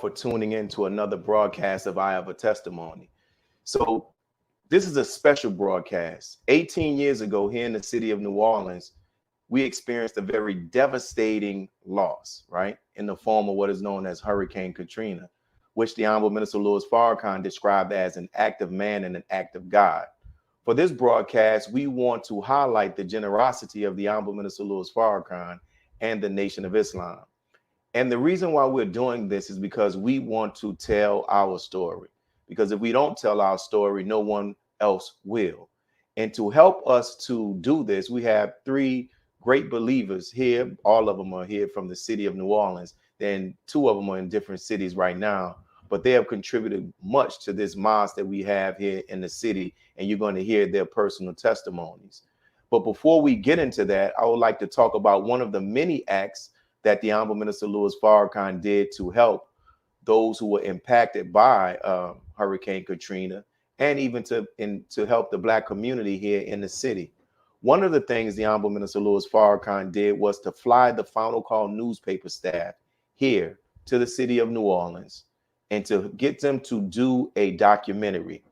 for tuning in to another broadcast of I Have a Testimony. So this is a special broadcast. 18 years ago here in the city of New Orleans, we experienced a very devastating loss, right? In the form of what is known as Hurricane Katrina, which the Honorable Minister Louis Farrakhan described as an act of man and an act of God. For this broadcast, we want to highlight the generosity of the Honorable Minister Louis Farrakhan and the Nation of Islam. And the reason why we're doing this is because we want to tell our story. Because if we don't tell our story, no one else will. And to help us to do this, we have three great believers here. All of them are here from the city of New Orleans. Then two of them are in different cities right now. But they have contributed much to this mosque that we have here in the city. And you're going to hear their personal testimonies. But before we get into that, I would like to talk about one of the many acts that the Honorable Minister Louis Farrakhan did to help those who were impacted by Hurricane Katrina, and even to help the Black community here in the city. One of the things the Honorable Minister Louis Farrakhan did was to fly the Final Call newspaper staff here to the city of New Orleans and to get them to do a documentary.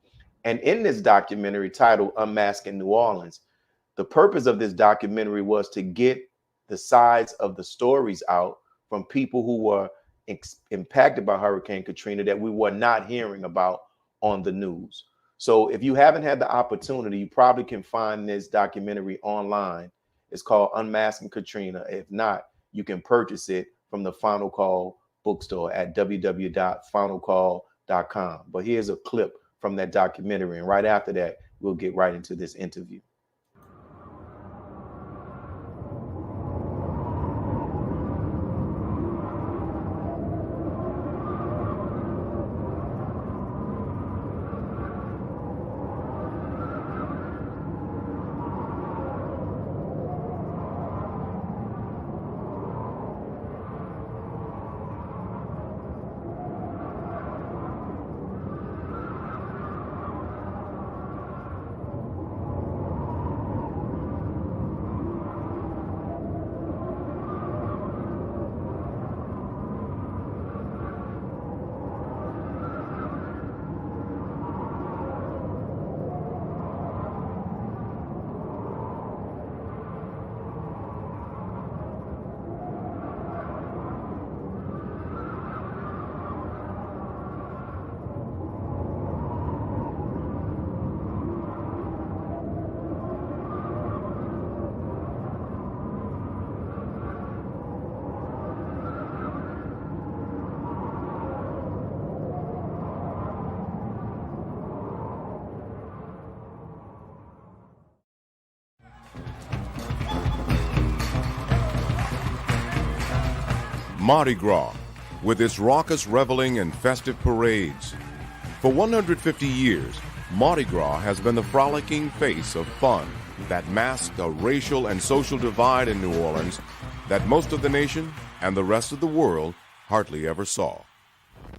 And in this documentary titled Unmasking New Orleans, the purpose of this documentary was to get the sides of the stories out from people who were impacted by Hurricane Katrina that we were not hearing about on the news. So if you haven't had the opportunity, you probably can find this documentary online. It's called Unmasking Katrina. If not, you can purchase it from the Final Call bookstore at www.finalcall.com. But here's a clip from that documentary. And right after that, we'll get right into this interview. Mardi Gras, with its raucous reveling and festive parades. For 150 years, Mardi Gras has been the frolicking face of fun that masked a racial and social divide in New Orleans that most of the nation and the rest of the world hardly ever saw.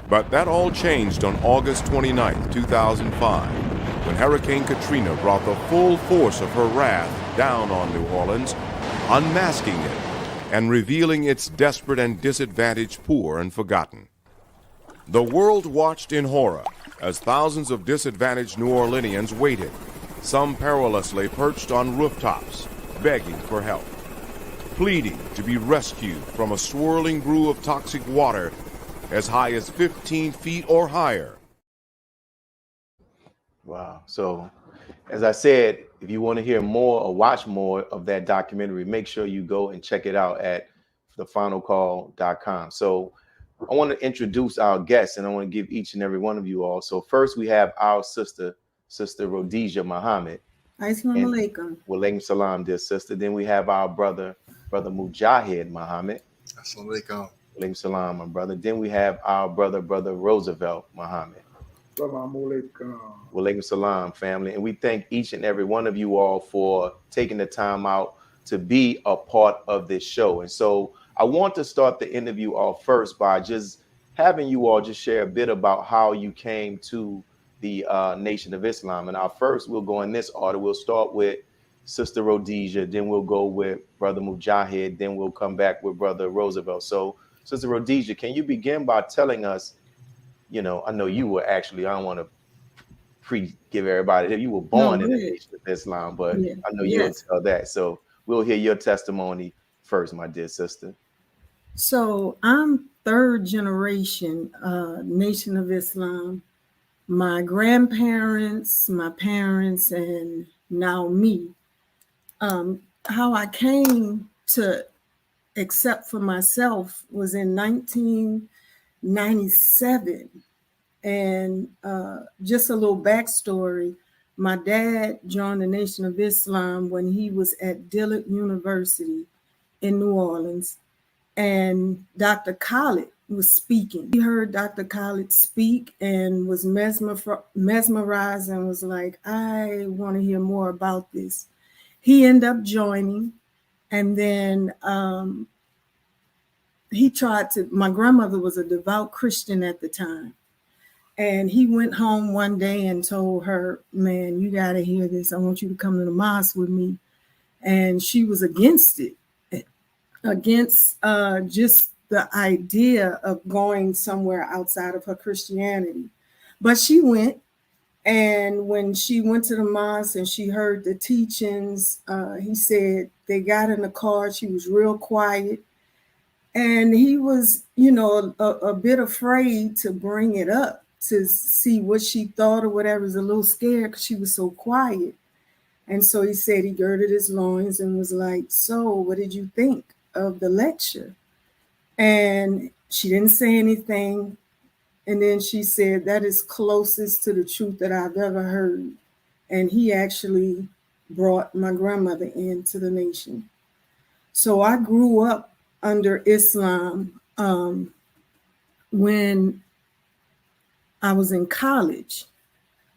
But that all changed on August 29, 2005, when Hurricane Katrina brought the full force of her wrath down on New Orleans, unmasking it and revealing its desperate and disadvantaged poor and forgotten. The world watched in horror as thousands of disadvantaged New Orleanians waited, some perilously perched on rooftops, begging for help, pleading to be rescued from a swirling brew of toxic water as high as 15 feet or higher. Wow. So, as I said, if you want to hear more or watch more of that documentary, make sure you go and check it out at thefinalcall.com. So I want to introduce our guests, and I want to give each and every one of you all. So first we have our sister Rhodesia Muhammad. Assalamu alaikum. Walaikum salam, dear sister. Then we have our brother Mujahid Muhammad. Assalamu alaikum. Walaikum salam, my brother. Then we have our brother Roosevelt Muhammad. Walaikum salam, family. And we thank each and every one of you all for taking the time out to be a part of this show. And so I want to start the interview off first by just having you all just share a bit about how you came to the Nation of Islam. And we'll go in this order. We'll start with Sister Rhodesia, then we'll go with Brother Mujahid, then we'll come back with Brother Roosevelt. So Sister Rhodesia, can you begin by telling us you know, I know you were actually, I don't want to give everybody, you were No, born in go the ahead. Nation of Islam, but Yeah. I know you'll Yes. tell that. So we'll hear your testimony first, my dear sister. So I'm third generation Nation of Islam. My grandparents, my parents, and now me. How I came to accept for myself was in 1997. And just a little backstory, my dad joined the Nation of Islam when he was at Dillard University in New Orleans. And Dr. Khalid was speaking. He heard Dr. Khalid speak and was mesmerized and was like, I want to hear more about this. He ended up joining. And then he tried to, my grandmother was a devout Christian at the time. And he went home one day and told her, man, you got to hear this. I want you to come to the mosque with me. And she was against it, against just the idea of going somewhere outside of her Christianity. But she went. And when she went to the mosque and she heard the teachings, he said they got in the car. She was real quiet. And he was, a bit afraid to bring it up to see what she thought or whatever. He was a little scared because she was so quiet. And so he said he girded his loins and was like, so what did you think of the lecture? And she didn't say anything. And then she said, that is closest to the truth that I've ever heard. And he actually brought my grandmother into the nation. So I grew up under Islam when I was in college.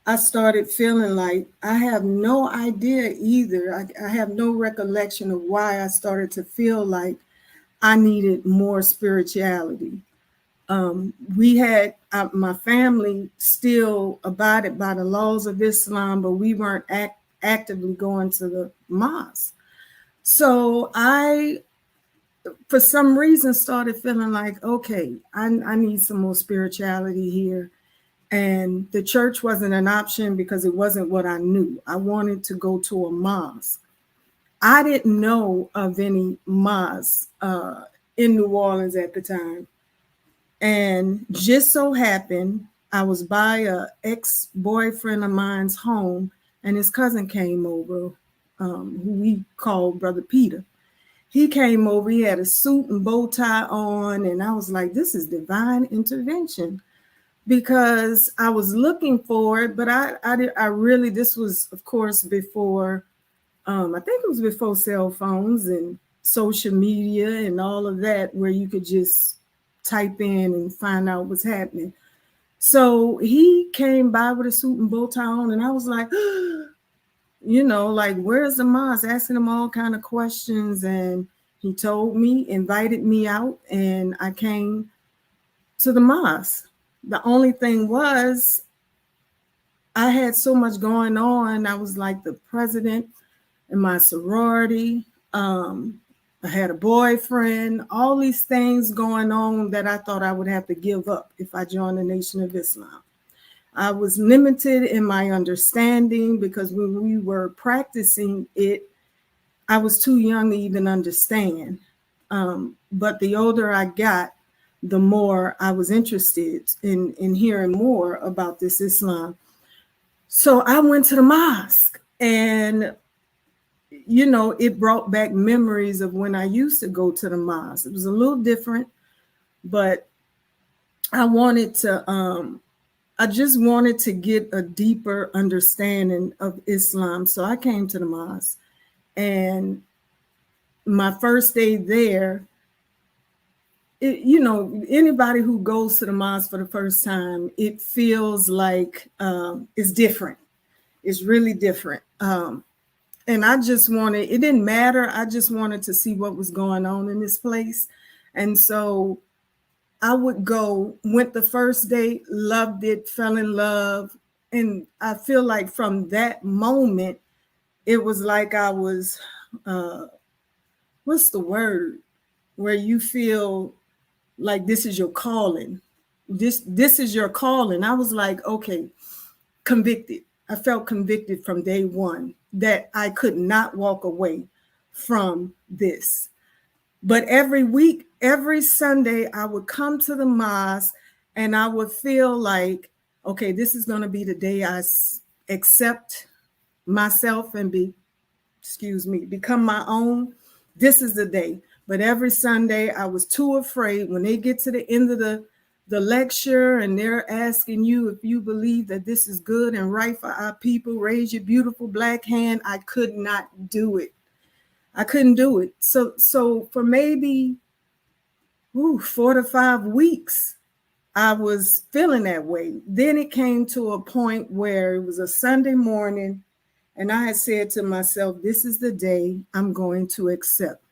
I started feeling like I have no idea either. I have no recollection of why I started to feel like I needed more spirituality. We had my family still abided by the laws of Islam, but we weren't actively going to the mosque. So I, for some reason, started feeling like, okay, I need some more spirituality here. And the church wasn't an option because it wasn't what I knew. I wanted to go to a mosque. I didn't know of any mosques in New Orleans at the time. And just so happened, I was by a ex-boyfriend of mine's home, and his cousin came over, who we called Brother Peter. He came over, he had a suit and bow tie on, and I was like, this is divine intervention. Because I was looking for it, but I really, this was, of course, before, I think it was before cell phones and social media and all of that, where you could just type in and find out what's happening. So he came by with a suit and bow tie on, and I was like, like, where's the mosque? Asking him all kind of questions, and he told me, invited me out, and I came to the mosque. The only thing was, I had so much going on. I was like the president in my sorority. I had a boyfriend, all these things going on that I thought I would have to give up if I joined the Nation of Islam. I was limited in my understanding because when we were practicing it, I was too young to even understand. But the older I got, the more I was interested in hearing more about this Islam. So I went to the mosque, and it brought back memories of when I used to go to the mosque. It was a little different, but I just wanted to get a deeper understanding of Islam. So I came to the mosque, and my first day there, anybody who goes to the mosque for the first time, it feels like it's different. It's really different. And I just wanted, it didn't matter. I just wanted to see what was going on in this place. And so I would go, went the first day, loved it, fell in love. And I feel like from that moment, it was like I was, what's the word? Where you feel like this is your calling. this is your calling. I was like, okay, convicted. I felt convicted from day one that I could not walk away from this. But every week, every Sunday, I would come to the mosque and I would feel like, okay, this is going to be the day I accept myself and become my own. This is the day. But every Sunday, I was too afraid when they get to the end of the lecture and they're asking you if you believe that this is good and right for our people, raise your beautiful black hand. I could not do it. I couldn't do it. So for maybe 4 to 5 weeks, I was feeling that way. Then it came to a point where it was a Sunday morning and I had said to myself, this is the day I'm going to accept.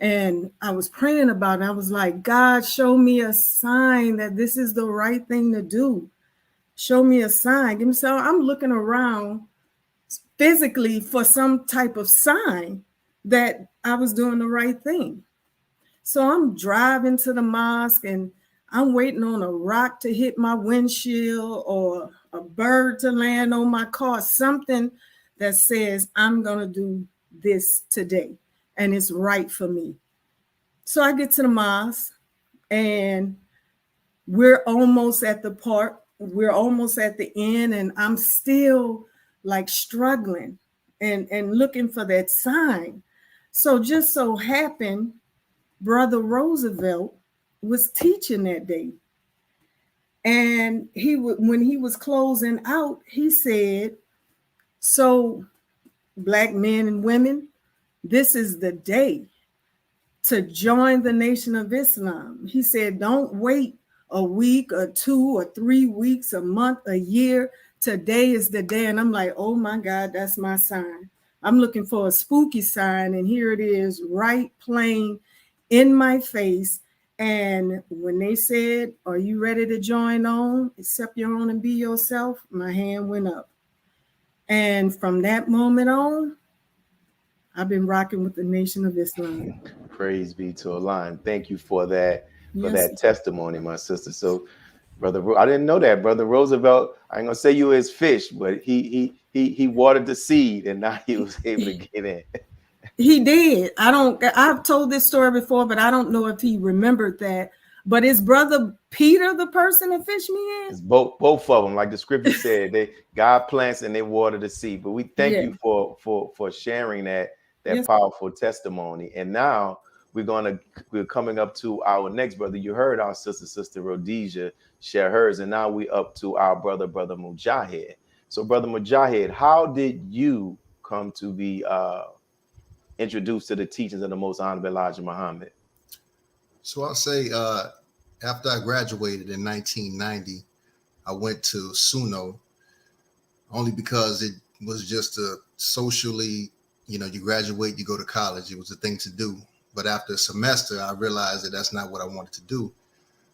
And I was praying about it. I was like, God, show me a sign that this is the right thing to do. Show me a sign. So I'm looking around physically for some type of sign that I was doing the right thing. So I'm driving to the mosque and I'm waiting on a rock to hit my windshield or a bird to land on my car, something that says I'm going to do this today and it's right for me. So I get to the mosque and we're almost at the part, we're almost at the end, and I'm still like struggling and looking for that sign. So just so happened, Brother Roosevelt was teaching that day. And when he was closing out, he said, so black men and women, this is the day to join the Nation of Islam. He said, don't wait a week or 2 or 3 weeks, a month, a year. Today is the day. And I'm like, oh my God, that's my sign. I'm looking for a spooky sign. And here it is, right plain in my face. And when they said, are you ready to join on? Accept your own and be yourself. My hand went up. And from that moment on, I've been rocking with the Nation of Islam. Praise be to Allah. Thank you for that, that testimony, my sister. So, Brother, I didn't know that. Brother Roosevelt, I ain't gonna say you his fish, but he watered the seed and now he was able to get in. He did. I've told this story before, but I don't know if he remembered that. But is Brother Peter the person that fished me in? It's both of them. Like the scripture said, God plants and they water the seed. But we thank you for sharing that powerful testimony. And now we're coming up to our next brother. You heard our sister Rhodesia share hers, and now we up to our brother Mujahid. So Brother Mujahid, how did you come to be introduced to the teachings of the Most Honorable Elijah Muhammad? So I'll say after I graduated in 1990, I went to SUNO only because it was just a socially, you graduate, you go to college. It was a thing to do. But after a semester, I realized that that's not what I wanted to do.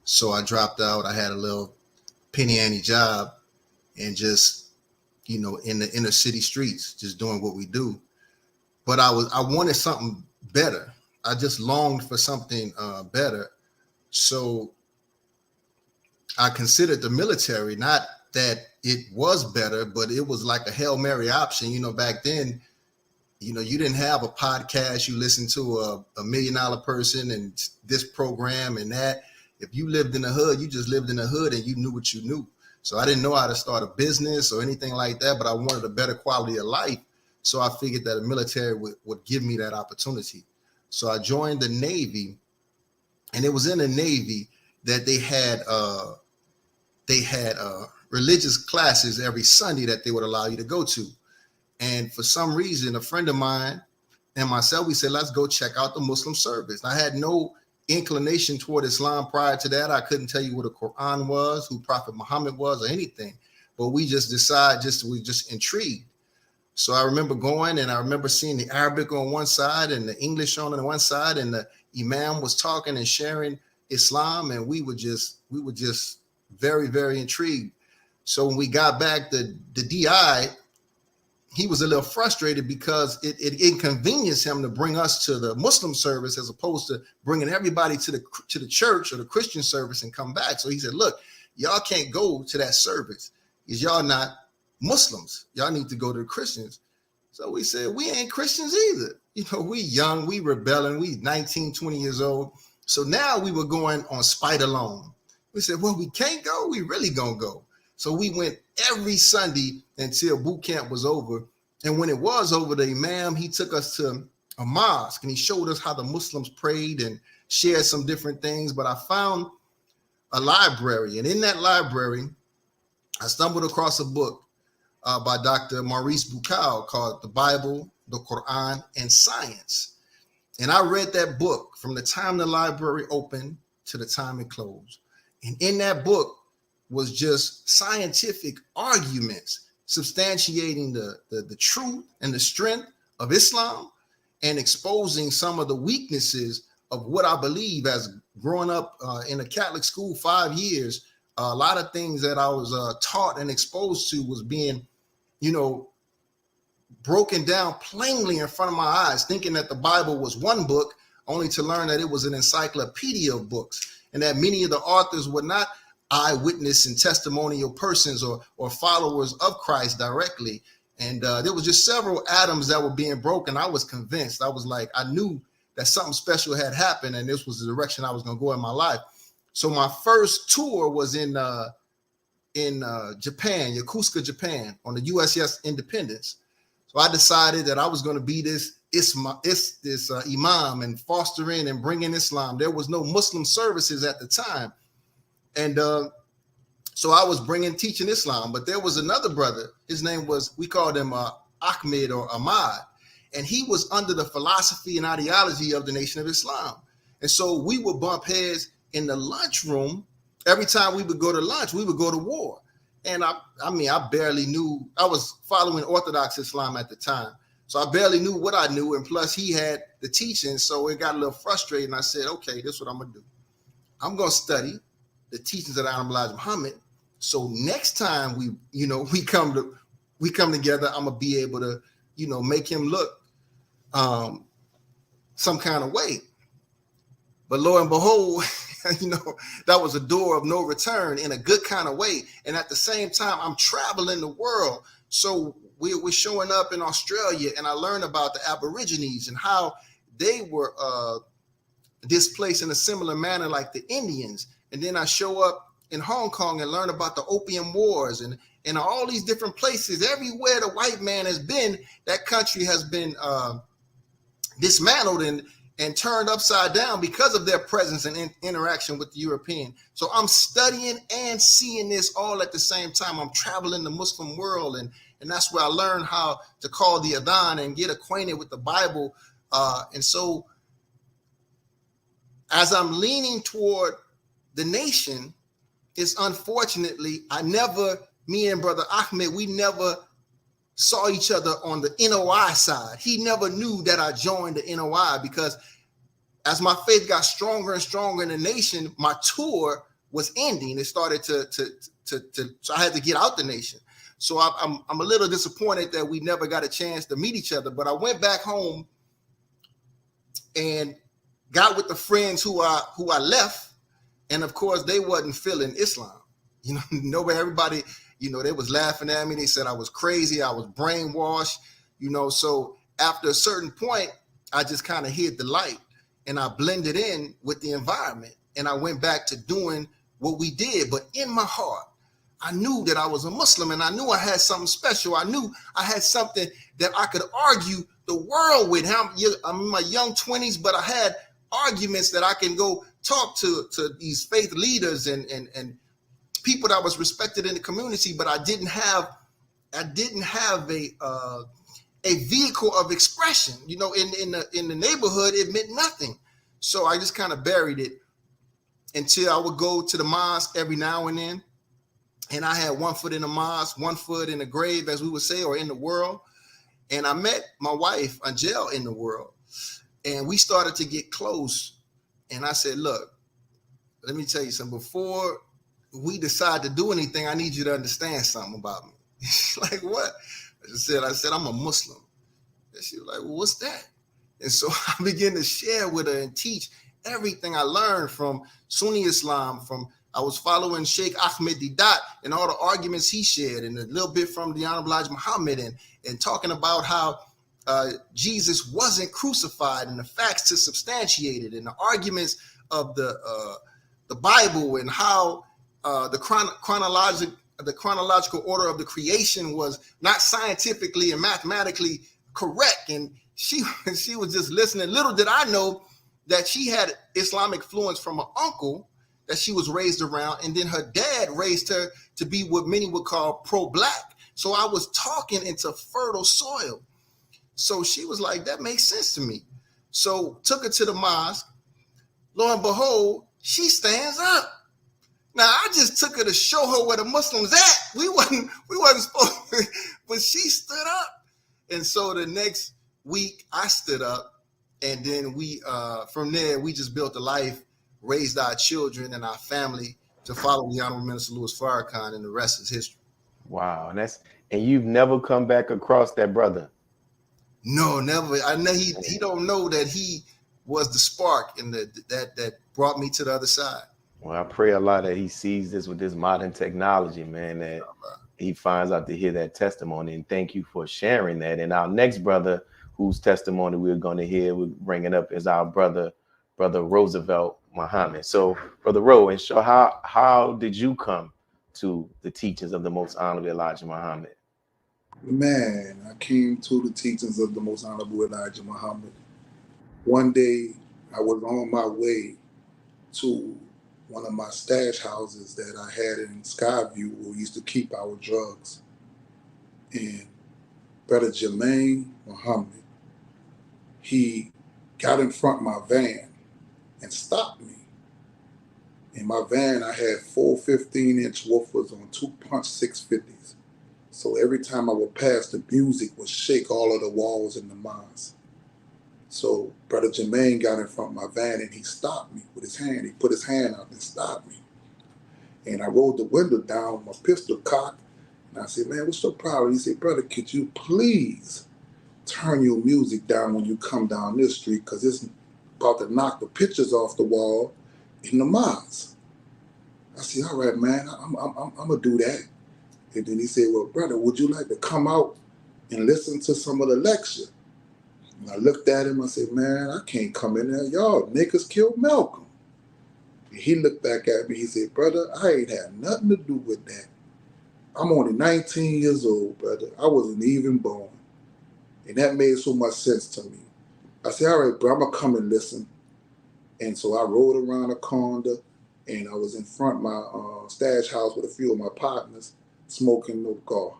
So I dropped out. I had a little penny ante job and just, in the inner city streets, just doing what we do. But I wanted something better. I just longed for something better. So I considered the military, not that it was better, but it was like a Hail Mary option. Back then, you didn't have a podcast. You listened to a $1 million person and this program and that. If you lived in the hood, you just lived in the hood and you knew what you knew. So I didn't know how to start a business or anything like that, but I wanted a better quality of life. So I figured that the military would give me that opportunity. So I joined the Navy, and it was in the Navy that they had religious classes every Sunday that they would allow you to go to. And for some reason, a friend of mine and myself, we said, let's go check out the Muslim service. I had no inclination toward Islam prior to that. I couldn't tell you what the Quran was, who Prophet Muhammad was, or anything. But we just decided, we just intrigued. So I remember going, and I remember seeing the Arabic on one side and the English on one side, and the Imam was talking and sharing Islam, and we were just very, very intrigued. So when we got back, the DI he was a little frustrated because it inconvenienced him to bring us to the Muslim service as opposed to bringing everybody to the church or the Christian service and come back. So he said, look, y'all can't go to that service because y'all not Muslims. Y'all need to go to the Christians. So we said, we ain't Christians either. You know, we young, we rebelling, we 19, 20 years old. So now we were going on spite alone. We said, well, we can't go. We really gonna go. So we went every Sunday until boot camp was over. And when it was over, the imam, he took us to a mosque and he showed us how the Muslims prayed and shared some different things. But I found a library. And in that library, I stumbled across a book by Dr. Maurice Bucaille called The Bible, the Quran, and Science. And I read that book from the time the library opened to the time it closed. And in that book was just scientific arguments substantiating the truth and the strength of Islam and exposing some of the weaknesses of what I believe. As growing up in a Catholic school 5 years, a lot of things that I was taught and exposed to was being, you know, broken down plainly in front of my eyes, thinking that the Bible was one book, only to learn that it was an encyclopedia of books, and that many of the authors were not eyewitness and testimonial persons or followers of Christ directly. And there was just several atoms that were being broken. I was convinced. I was like, I knew that something special had happened, and this was the direction I was going to go in my life. So my first tour was in Japan, Yokosuka, Japan, on the USS Independence. So I decided that I was going to be this imam and fostering and bringing Islam. There was no Muslim services at the time. And so I was teaching Islam. But there was another brother. His name was, we called him Ahmed or Ahmad. And he was under the philosophy and ideology of the Nation of Islam. And so we would bump heads in the lunchroom. Every time we would go to lunch, we would go to war. And I barely knew. I was following Orthodox Islam at the time. So I barely knew what I knew. And plus he had the teaching. So it got a little frustrating. I said, okay, this is what I'm going to do. I'm going to study the teachings of Imam Elijah Muhammad. So next time we come together, I'm going to be able to, make him look some kind of way. But lo and behold, that was a door of no return in a good kind of way. And at the same time, I'm traveling the world. So we're showing up in Australia, and I learned about the Aborigines and how they were displaced in a similar manner like the Indians. And then I show up in Hong Kong and learn about the Opium Wars and all these different places. Everywhere the white man has been, that country has been dismantled and turned upside down because of their presence and interaction with the European. So I'm studying and seeing this all at the same time. I'm traveling the Muslim world, and that's where I learned how to call the adhan and get acquainted with the Bible. And so as I'm leaning toward the nation, it's unfortunately, me and Brother Ahmed, we never saw each other on the NOI side. He never knew that I joined the NOI, because as my faith got stronger and stronger in the nation, my tour was ending. It started so I had to get out the nation. So I'm a little disappointed that we never got a chance to meet each other. But I went back home and got with the friends who I left, and of course they wasn't feeling Islam. Everybody. They was laughing at me. They said I was crazy. I was brainwashed, So after a certain point, I just kind of hid the light and I blended in with the environment, and I went back to doing what we did. But in my heart, I knew that I was a Muslim, and I knew I had something special. I knew I had something that I could argue the world with. I'm in my young 20s, but I had arguments that I can go talk to these faith leaders and people that was respected in the community, but I didn't have a vehicle of expression. In the neighborhood, it meant nothing. So I just kind of buried it until I would go to the mosque every now and then. And I had one foot in the mosque, one foot in the grave, as we would say, or in the world. And I met my wife, Angel, in the world. And we started to get close. And I said, look, let me tell you something. Before we decide to do anything, I need you to understand something about me. Like, what? I said, I'm a Muslim. And she was like, well, what's that? And so I began to share with her and teach everything I learned from Sunni Islam, I was following Sheikh Ahmed Didat and all the arguments he shared, and a little bit from the Honorable Elijah Muhammad, and talking about how Jesus wasn't crucified and the facts to substantiate it, and the arguments of the Bible, and how the chronological order of the creation was not scientifically and mathematically correct. And she was just listening. Little did I know that she had Islamic influence from an uncle that she was raised around, and then her dad raised her to be what many would call pro-black. So I was talking into fertile soil. So she was like, that makes sense to me. So took her to the mosque. Lo and behold, she stands up. Now I just took her to show her where the Muslims at. We wasn't supposed to, but she stood up. And so the next week I stood up, and then we from there we just built a life, raised our children and our family to follow the Honorable Minister Louis Farrakhan, and the rest is history. Wow, and you've never come back across that brother? No, never. I know he don't know that he was the spark and that brought me to the other side. Well, I pray a lot that he sees this with this modern technology, man, that he finds out to hear that testimony. And thank you for sharing that. And our next brother whose testimony we're going to hear, we're bringing up, is our brother Roosevelt Muhammad. So, Brother Ro, and show how did you come to the teachings of the Most Honorable Elijah Muhammad? Man, I came to the teachings of the Most Honorable Elijah Muhammad. One day, I was on my way to one of my stash houses that I had in Skyview, where we used to keep our drugs. And Brother Jermaine Muhammad, he got in front of my van and stopped me. In my van, I had 4 15-inch woofers on 2 punch 650s. So every time I would pass, the music would shake all of the walls in the mosque. So Brother Jermaine got in front of my van and he stopped me with his hand. He put his hand out and stopped me. And I rolled the window down, my pistol cocked, and I said, man, what's your problem? He said, brother, could you please turn your music down when you come down this street, because it's about to knock the pictures off the wall in the mosque. I said, all right, man, I'm going to do that. And then he said, well, brother, would you like to come out and listen to some of the lecture? And I looked at him, I said, man, I can't come in there. Y'all niggas killed Malcolm. And he looked back at me, he said, brother, I ain't had nothing to do with that. I'm only 19 years old, brother. I wasn't even born. And that made so much sense to me. I said, all right, bro, I'm going to come and listen. And so I rode around a corner, and I was in front of my stash house with a few of my partners, smoking no car.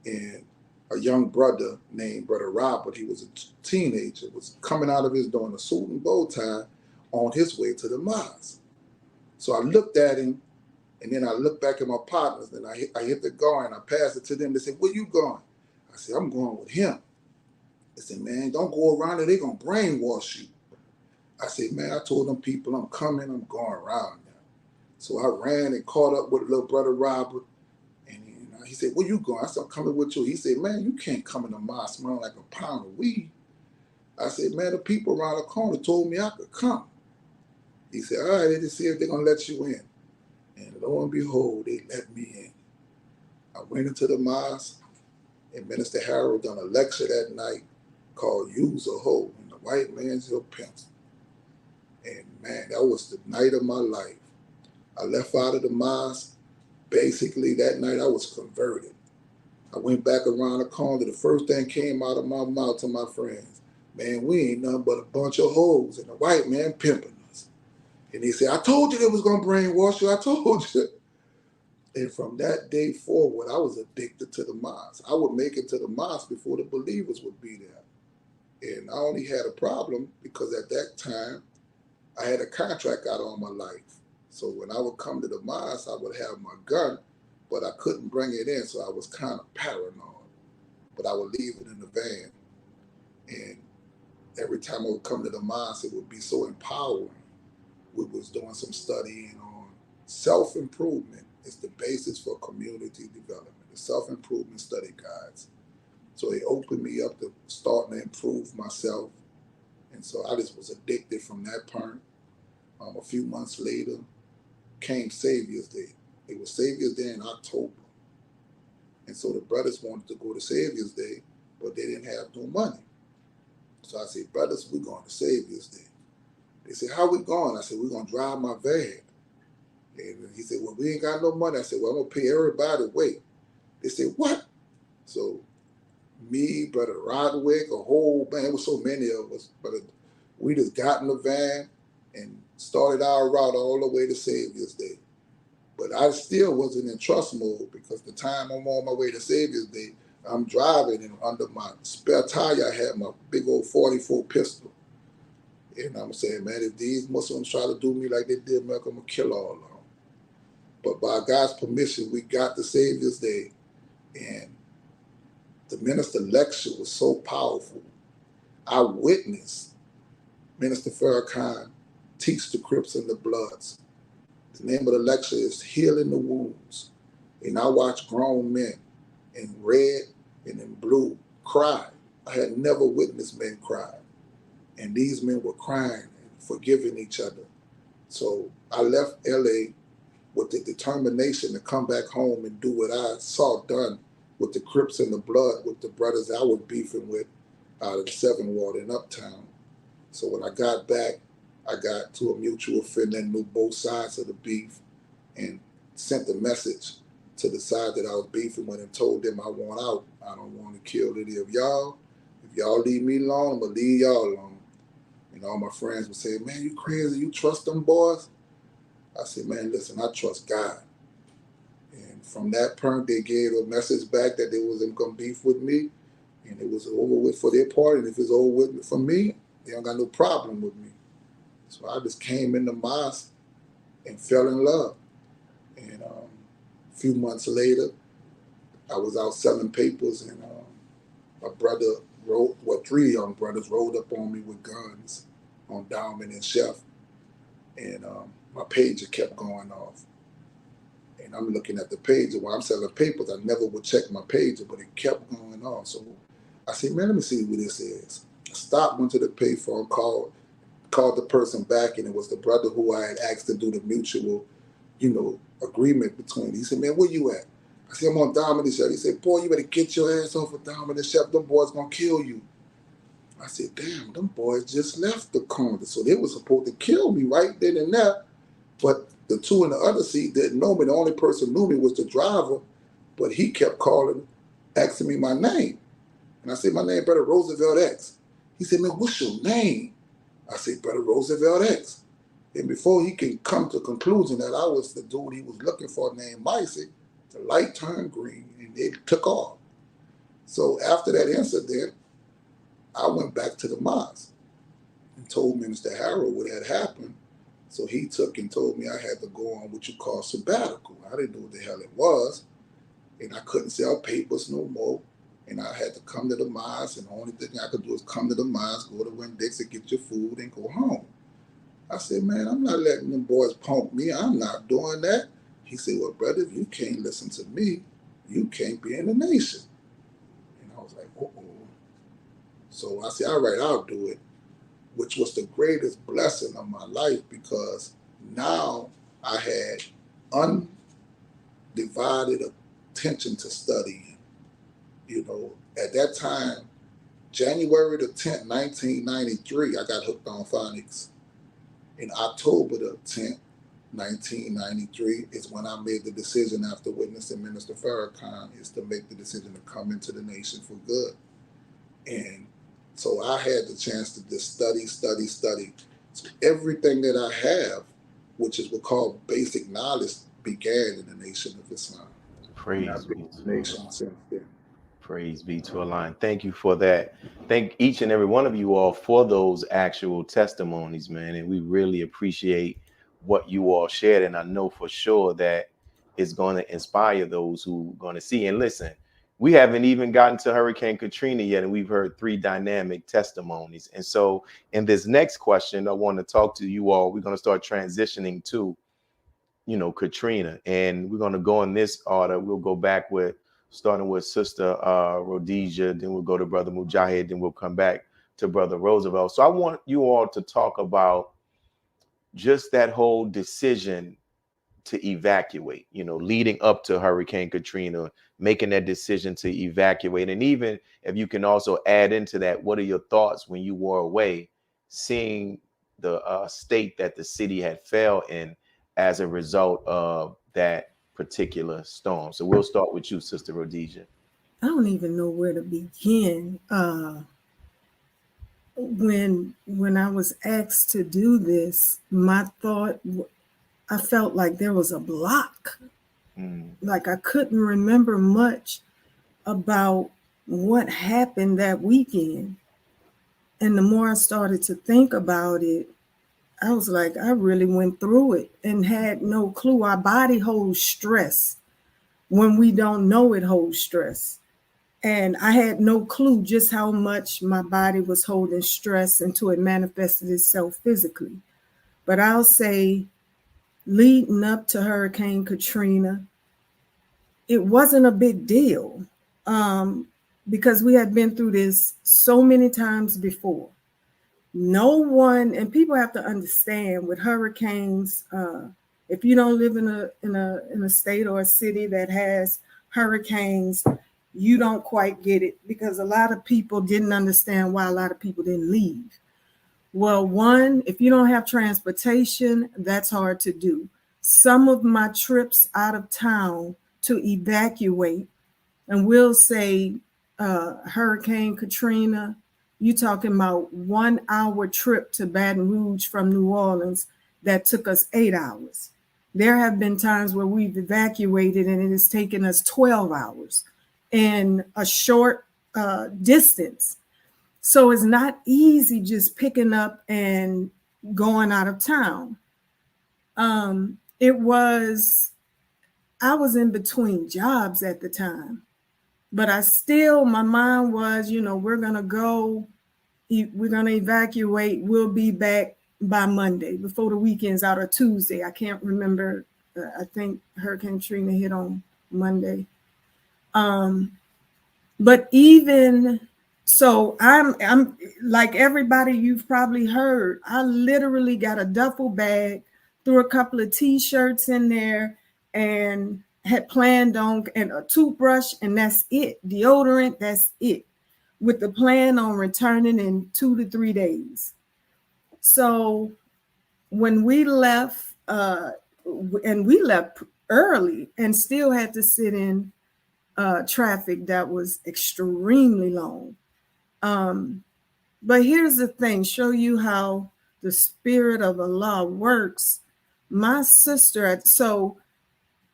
And a young brother named Brother Robert, he was a teenager, was coming out of his door in a suit and bow tie on his way to the mosque. So I looked at him, and then I looked back at my partners, and I hit the guard, and I passed it to them. They said, where you going? I said, I'm going with him. They said, man, don't go around there. They're going to brainwash you. I said, man, I told them people I'm coming, I'm going around now. So I ran and caught up with little Brother Robert. And he said, where you going? I said, I'm coming with you. He said, man, you can't come in the mosque smelling like a pound of weed. I said, man, the people around the corner told me I could come. He said, all right, they just see if they're going to let you in. And lo and behold, they let me in. I went into the mosque, and Minister Harold done a lecture that night called Use a Hoe in the White Man's Hill Pencil. And man, that was the night of my life. I left out of the mosque. Basically, that night I was converted. I went back around the corner. The first thing came out of my mouth to my friends, man, we ain't nothing but a bunch of hoes and a white man pimping us. And they said, I told you they was going to brainwash you. I told you. And from that day forward, I was addicted to the mosque. I would make it to the mosque before the believers would be there. And I only had a problem because at that time, I had a contract out on my life. So when I would come to the mosque, I would have my gun, but I couldn't bring it in, so I was kind of paranoid. But I would leave it in the van. And every time I would come to the mosque, it would be so empowering. We was doing some studying on self-improvement. It's the basis for community development. The self-improvement study guides. So it opened me up to starting to improve myself. And so I just was addicted from that point. A few months later came Savior's Day. It was Savior's Day in October. And so the brothers wanted to go to Savior's Day, but they didn't have no money. So I said, brothers, we're going to Savior's Day. They said, how we going? I said, we're going to drive my van. And he said, well, we ain't got no money. I said, well, I'm going to pay everybody wait. They said, what? So me, Brother Roderick, a whole, man, it was so many of us, but we just got in the van and started our route all the way to Savior's Day. But I still wasn't in trust mode because the time I'm on my way to Savior's Day, I'm driving and under my spare tire I had my big old 44 pistol. And I'm saying, man, if these Muslims try to do me like they did me, I'm going to kill all of them. But by God's permission, we got to Savior's Day. And the minister lecture was so powerful. I witnessed Minister Farrakhan teach the Crips and the Bloods. The name of the lecture is Healing the Wounds. And I watched grown men in red and in blue cry. I had never witnessed men cry. And these men were crying and forgiving each other. So I left LA with the determination to come back home and do what I saw done with the Crips and the Blood, with the brothers I was beefing with out of the Seven Ward in Uptown. So when I got back, I got to a mutual friend that knew both sides of the beef and sent a message to the side that I was beefing with and told them I want out. I don't want to kill any of y'all. If y'all leave me alone, I'm going to leave y'all alone. And all my friends would say, man, you crazy? You trust them boys? I said, man, listen, I trust God. And from that point, they gave a message back that they wasn't going to beef with me. And it was over with for their part. And if it's over with for me, they don't got no problem with me. So I just came in the mosque and fell in love. And a few months later, I was out selling papers, and my brother three young brothers rolled up on me with guns on Diamond and Chef. And my pager kept going off. And I'm looking at the pager while I'm selling papers. I never would check my pager, but it kept going off. So I said, man, let me see what this is. I stopped, went to the payphone, called the person back, and it was the brother who I had asked to do the mutual, agreement between. He said, man, where you at? I said, I'm on Diamond and Chef. He said, boy, you better get your ass off of Diamond and Chef. Them boys gonna kill you. I said, damn, them boys just left the corner. So they were supposed to kill me right then and there. But the two in the other seat didn't know me. The only person who knew me was the driver, but he kept calling, asking me my name. And I said, my name, Brother Roosevelt X. He said, man, what's your name? I said, Brother Roosevelt X. And before he can come to the conclusion that I was the dude he was looking for named Micey, the light turned green and it took off. So after that incident, I went back to the mosque and told Minister Harold what had happened. So he took and told me I had to go on what you call sabbatical. I didn't know what the hell it was. And I couldn't sell papers no more. And I had to come to the mosque, and the only thing I could do is come to the mosque, go to Winn-Dixie, get your food, and go home. I said, man, I'm not letting them boys punk me. I'm not doing that. He said, well, brother, if you can't listen to me, you can't be in the nation. And I was like, uh-oh. So I said, all right, I'll do it, which was the greatest blessing of my life, because now I had undivided attention to studying. At that time, January the 10th, 1993, I got hooked on phonics. In October the 10th, 1993 is when I made the decision, after witnessing Minister Farrakhan, is to make the decision to come into the nation for good. And so I had the chance to just study. So everything that I have, which is what's called basic knowledge, began in the Nation of Islam. Praise be to the nation since then. Praise be to Allah. Thank you for that. Thank each and every one of you all for those actual testimonies, man. And we really appreciate what you all shared. And I know for sure that it's going to inspire those who are going to see. And listen, we haven't even gotten to Hurricane Katrina yet, and we've heard 3 dynamic testimonies. And so in this next question, I want to talk to you all. We're going to start transitioning to, Katrina. And we're going to go in this order. We'll go back with starting with Sister Rhodesia, then we'll go to Brother Mujahid, then we'll come back to Brother Roosevelt. So I want you all to talk about just that whole decision to evacuate, you know, leading up to Hurricane Katrina, making that decision to evacuate. And even if you can also add into that, what are your thoughts when you were away, seeing the state that the city had fell in as a result of that particular storm? So we'll start with you, Sister Rhodesia. I don't even know where to begin. When I was asked to do this, my thought, I felt like there was a block. Like I couldn't remember much about what happened that weekend. And the more I started to think about it, I was like, I really went through it and had no clue. Our body holds stress when we don't know it holds stress. And I had no clue just how much my body was holding stress until it manifested itself physically. But I'll say, leading up to Hurricane Katrina, it wasn't a big deal because we had been through this so many times before. No one, and people have to understand with hurricanes, if you don't live in a state or a city that has hurricanes, you don't quite get it, because a lot of people didn't understand why a lot of people didn't leave. Well, one, if you don't have transportation, that's hard to do. Some of my trips out of town to evacuate, and we'll say Hurricane Katrina, you talking about 1 hour trip to Baton Rouge from New Orleans that took us 8 hours. There have been times where we've evacuated and it has taken us 12 hours in a short distance. So it's not easy just picking up and going out of town. I was in between jobs at the time, but my mind was, we're going to go, we're going to evacuate. We'll be back by Monday before the weekend's out, or Tuesday. I can't remember. I think Hurricane Katrina hit on Monday. But even so, I'm like everybody you've probably heard, I literally got a duffel bag, threw a couple of t-shirts in there, and had planned on, and a toothbrush, and that's it. Deodorant, that's it, with the plan on returning in 2 to 3 days. So when we left, and we left early and still had to sit in traffic that was extremely long. But here's the thing, show you how the spirit of Allah works. My sister, so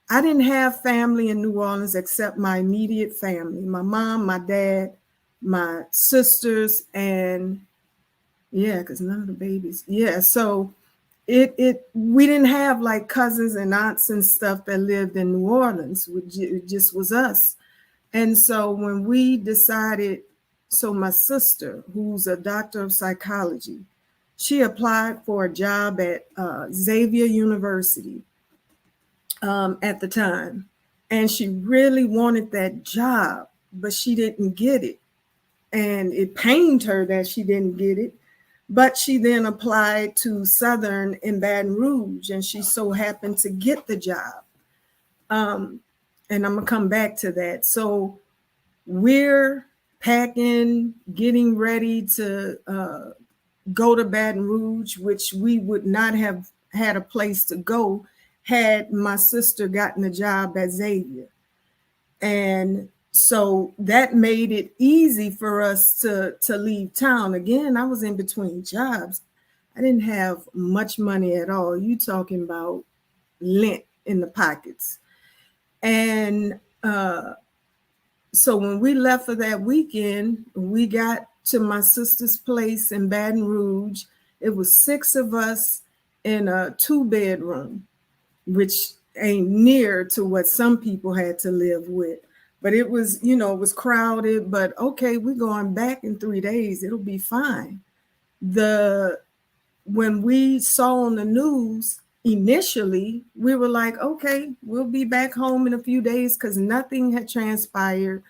I didn't have family in New Orleans except my immediate family, my mom, my dad, my sisters, and because none of the babies. So we didn't have like cousins and aunts and stuff that lived in New Orleans. It just was us. And so when we decided, so my sister, who's a doctor of psychology, she applied for a job at Xavier University at the time. And she really wanted that job, but she didn't get it. And it pained her that she didn't get it. But she then applied to Southern in Baton Rouge, and she so happened to get the job. And I'm going to come back to that. So we're packing, getting ready to go to Baton Rouge, which we would not have had a place to go had my sister gotten a job at Xavier. And so that made it easy for us to leave town. Again, I was in between jobs. I didn't have much money at all. You talking about lint in the pockets. And so when we left for that weekend, we got to my sister's place in Baton Rouge. It was 6 of us in a 2-bedroom, which ain't near to what some people had to live with. But it was, it was crowded, but okay, we're going back in 3 days. It'll be fine. When we saw on the news, initially we were like, okay, we'll be back home in a few days, because nothing had transpired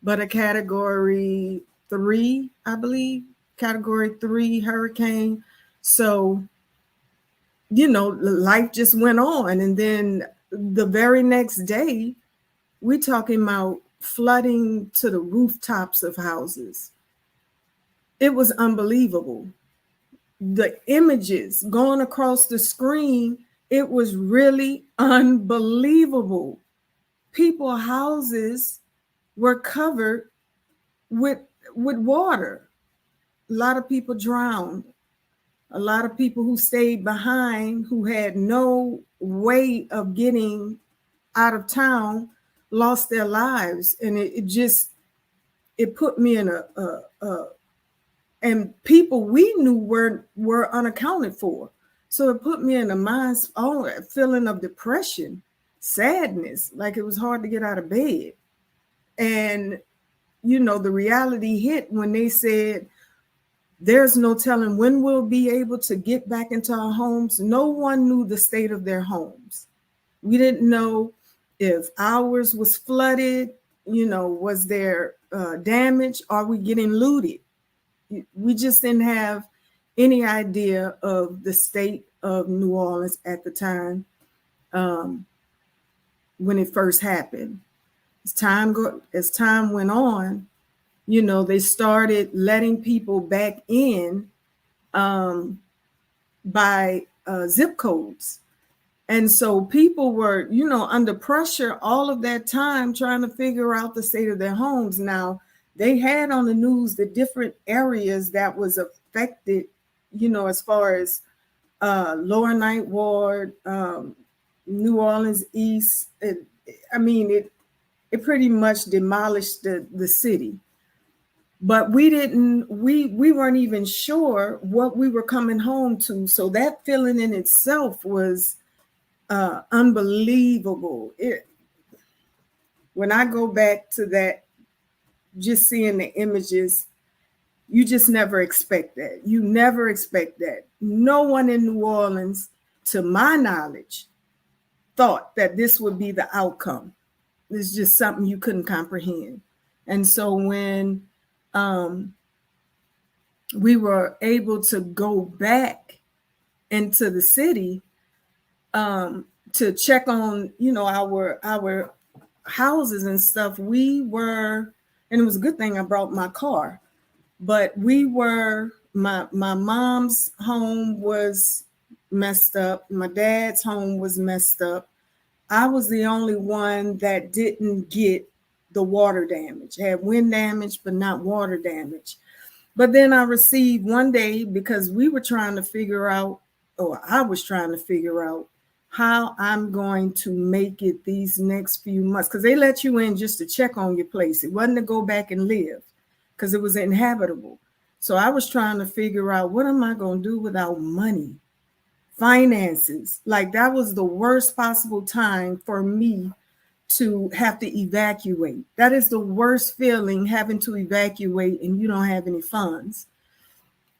but a category 3, I believe, category 3 hurricane. So, life just went on. And then the very next day, we're talking about flooding to the rooftops of houses. It was unbelievable. The images going across the screen, it was really unbelievable. People's houses were covered with water. A lot of people drowned. A lot of people who stayed behind, who had no way of getting out of town, lost their lives. And it put me in and people we knew were unaccounted for. So it put me in a feeling of depression, sadness, like it was hard to get out of bed. And, the reality hit when they said, there's no telling when we'll be able to get back into our homes. No one knew the state of their homes. We didn't know if ours was flooded, was there damage? Are we getting looted? We just didn't have any idea of the state of New Orleans at the time when it first happened. As time went on, they started letting people back in by zip codes. And so people were, under pressure all of that time trying to figure out the state of their homes. Now, they had on the news the different areas that was affected, as far as Lower Ninth Ward, New Orleans East. It pretty much demolished the city. But we weren't even sure what we were coming home to. So that feeling in itself was unbelievable. When I go back to that, just seeing the images, you just never expect that. You never expect that. No one in New Orleans, to my knowledge, thought that this would be the outcome. It's just something you couldn't comprehend. And so when we were able to go back into the city to check on, our houses and stuff, and it was a good thing I brought my car, but my mom's home was messed up. My dad's home was messed up. I was the only one that didn't get the water damage, had wind damage, but not water damage. But then I received one day, because we were trying to figure out, or I was trying to figure out how I'm going to make it these next few months. Because they let you in just to check on your place. It wasn't to go back and live, because it was inhabitable. So I was trying to figure out, what am I going to do without money? Finances. Like, that was the worst possible time for me to have to evacuate. That is the worst feeling, having to evacuate and you don't have any funds.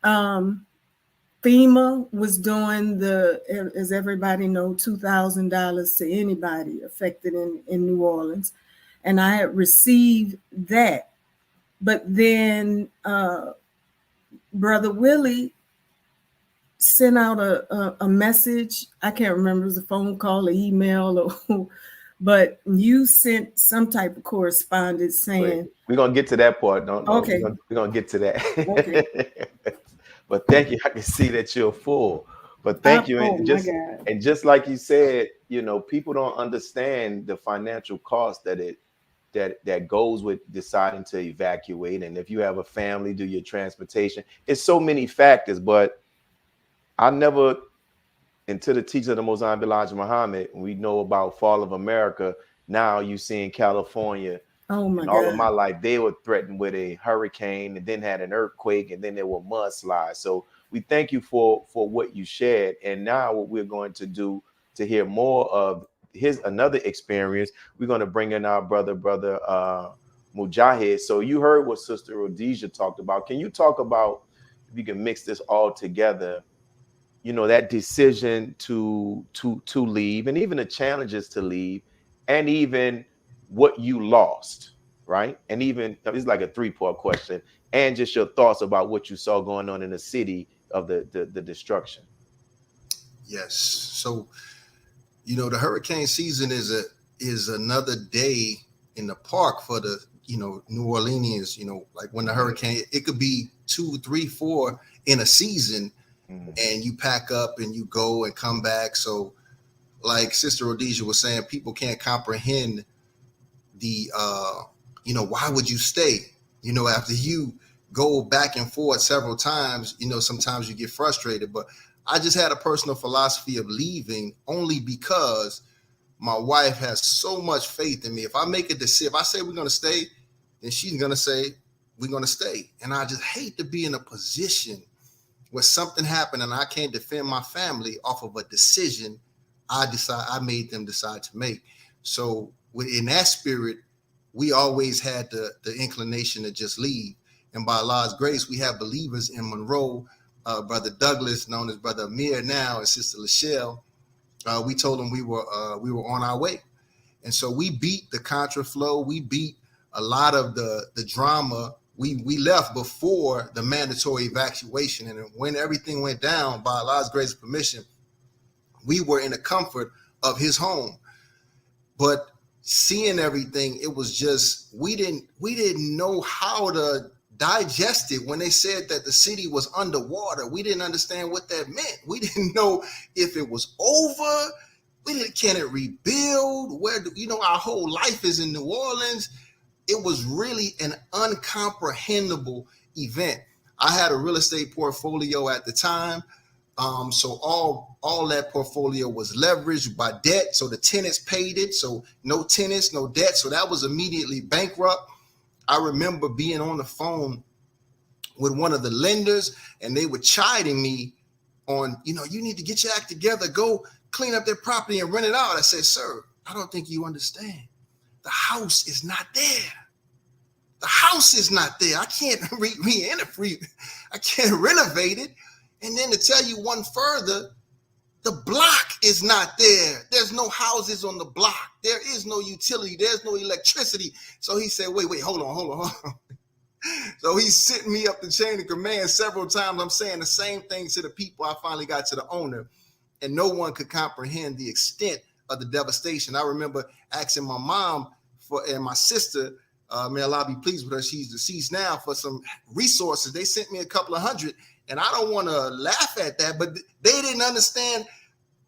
FEMA was doing as everybody knows, $2,000 to anybody affected in New Orleans. And I had received that. But then Brother Willie sent out a message. I can't remember, it was a phone call, an email, but you sent some type of correspondence saying. We're going to get to that part. Okay. We're going to get to that. Okay. But thank you. I can see that you're full. But thank you. And just like you said, people don't understand the financial cost that goes with deciding to evacuate. And if you have a family, do your transportation. It's so many factors. But I never, until the teaching of the Most High Elijah Muhammad, we know about Fall of America. Now you see in California. Oh my God. All of my life, they were threatened with a hurricane and then had an earthquake and then there were mudslides. So we thank you for what you shared. And now what we're going to do to hear more of another experience, we're going to bring in our brother Mujahid. So you heard what Sister Rhodesia talked about. Can you talk about, if you can mix this all together, you know, that decision to leave, and even the challenges to leave, and even what you lost, right? And even it's like a three-part question, and just your thoughts about what you saw going on in the city of the destruction. Yes. So, you know, the hurricane season is another day in the park for the, you know, New Orleanians. You know, like when the hurricane, it could be 2, 3, 4 in a season, and you pack up and you go and come back. So, like Sister Rhodesia was saying, people can't comprehend the, you know, why would you stay? You know, after you go back and forth several times, you know, sometimes you get frustrated. But I just had a personal philosophy of leaving only because my wife has so much faith in me. If I make a decision, if I say we're going to stay, then she's going to say we're going to stay. And I just hate to be in a position where something happened and I can't defend my family off of a decision I made them decide to make. So in that spirit, we always had the inclination to just leave. And by Allah's grace, we have believers in Monroe, Brother Douglas, known as Brother Amir now, and Sister Lachelle. We told them we were on our way. And so we beat the contraflow. We beat a lot of the drama. We left before the mandatory evacuation. And when everything went down, by Allah's grace and permission, we were in the comfort of his home. But seeing everything, it was just, we didn't know how to digest it. When they said that the city was underwater, we didn't understand what that meant. We didn't know if it was over. Can it rebuild? Where do, you know, our whole life is in New Orleans. It was really an uncomprehendable event. I had a real estate portfolio at the time. So all that portfolio was leveraged by debt. So the tenants paid it. So no tenants, no debt. So that was immediately bankrupt. I remember being on the phone with one of the lenders, and they were chiding me on, you know, you need to get your act together, go clean up their property and rent it out. I said, sir, I don't think you understand. The house is not there. The house is not there. I can't I can't renovate it. And then to tell you one further, the block is not there. There's no houses on the block. There is no utility. There's no electricity. So he said, wait, hold on. So he's sitting me up the chain of command several times. I'm saying the same thing to the people. I finally got to the owner, and no one could comprehend the extent of the devastation. I remember asking my mom and my sister, may Allah be pleased with her, she's deceased now, for some resources. They sent me a couple of $100. And I don't want to laugh at that, but they didn't understand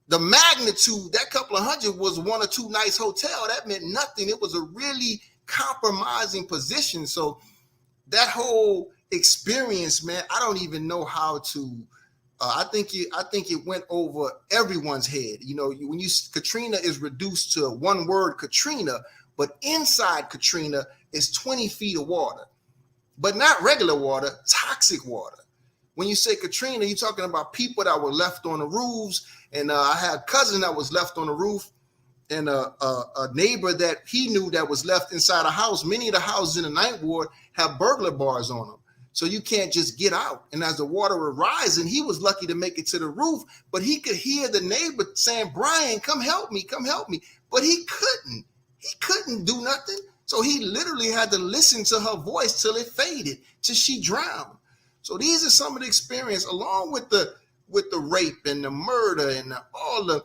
the magnitude. That couple of $100 was 1 or 2 nights hotel. That meant nothing. It was a really compromising position. So that whole experience, man, I don't even know how to. I think it went over everyone's head. You know, when Katrina is reduced to one word, Katrina, but inside Katrina is 20 feet of water, but not regular water, toxic water. When you say Katrina, you're talking about people that were left on the roofs. And I had a cousin that was left on the roof, and a neighbor that he knew that was left inside a house. Many of the houses in the Ninth Ward have burglar bars on them. So you can't just get out. And as the water was rising, he was lucky to make it to the roof, but he could hear the neighbor saying, Brian, come help me. But he couldn't do nothing. So he literally had to listen to her voice till it faded, till she drowned. So these are some of the experience, along with the rape and the murder and all the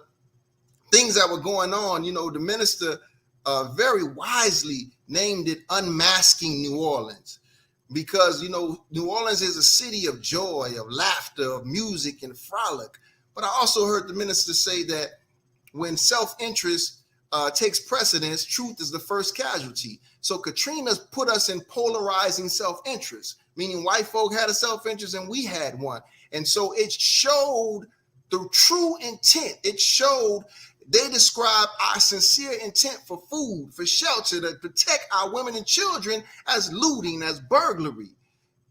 things that were going on. You know, the minister very wisely named it Unmasking New Orleans, because, you know, New Orleans is a city of joy, of laughter, of music and frolic. But I also heard the minister say that when self-interest takes precedence, truth is the first casualty. So Katrina's put us in polarizing self-interest, meaning white folk had a self-interest and we had one. And so it showed the true intent. It showed, they described our sincere intent for food, for shelter, to protect our women and children, as looting, as burglary.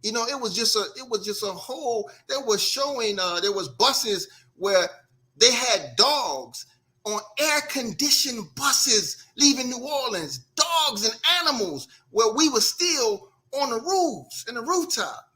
You know, it was just a whole, there was buses where they had dogs on air-conditioned buses leaving New Orleans, dogs and animals, where we were still on the roofs and the rooftop.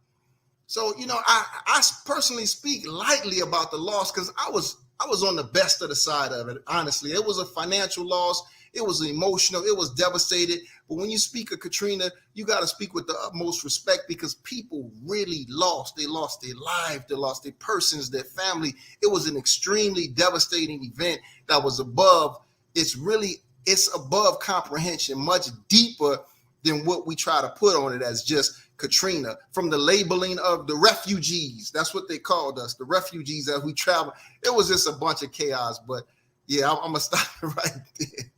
So, I personally speak lightly about the loss because I was on the best of the side of it. Honestly, it was a financial loss. It was emotional. It was devastated. But when you speak of Katrina, you got to speak with the utmost respect because people really lost. They lost their lives. They lost their persons, their family. It was an extremely devastating event that was above. It's above comprehension, much deeper than what we try to put on it as just Katrina. From the labeling of the refugees, that's what they called us, the refugees as we travel. It was just a bunch of chaos. But yeah, I'm gonna stop it right there.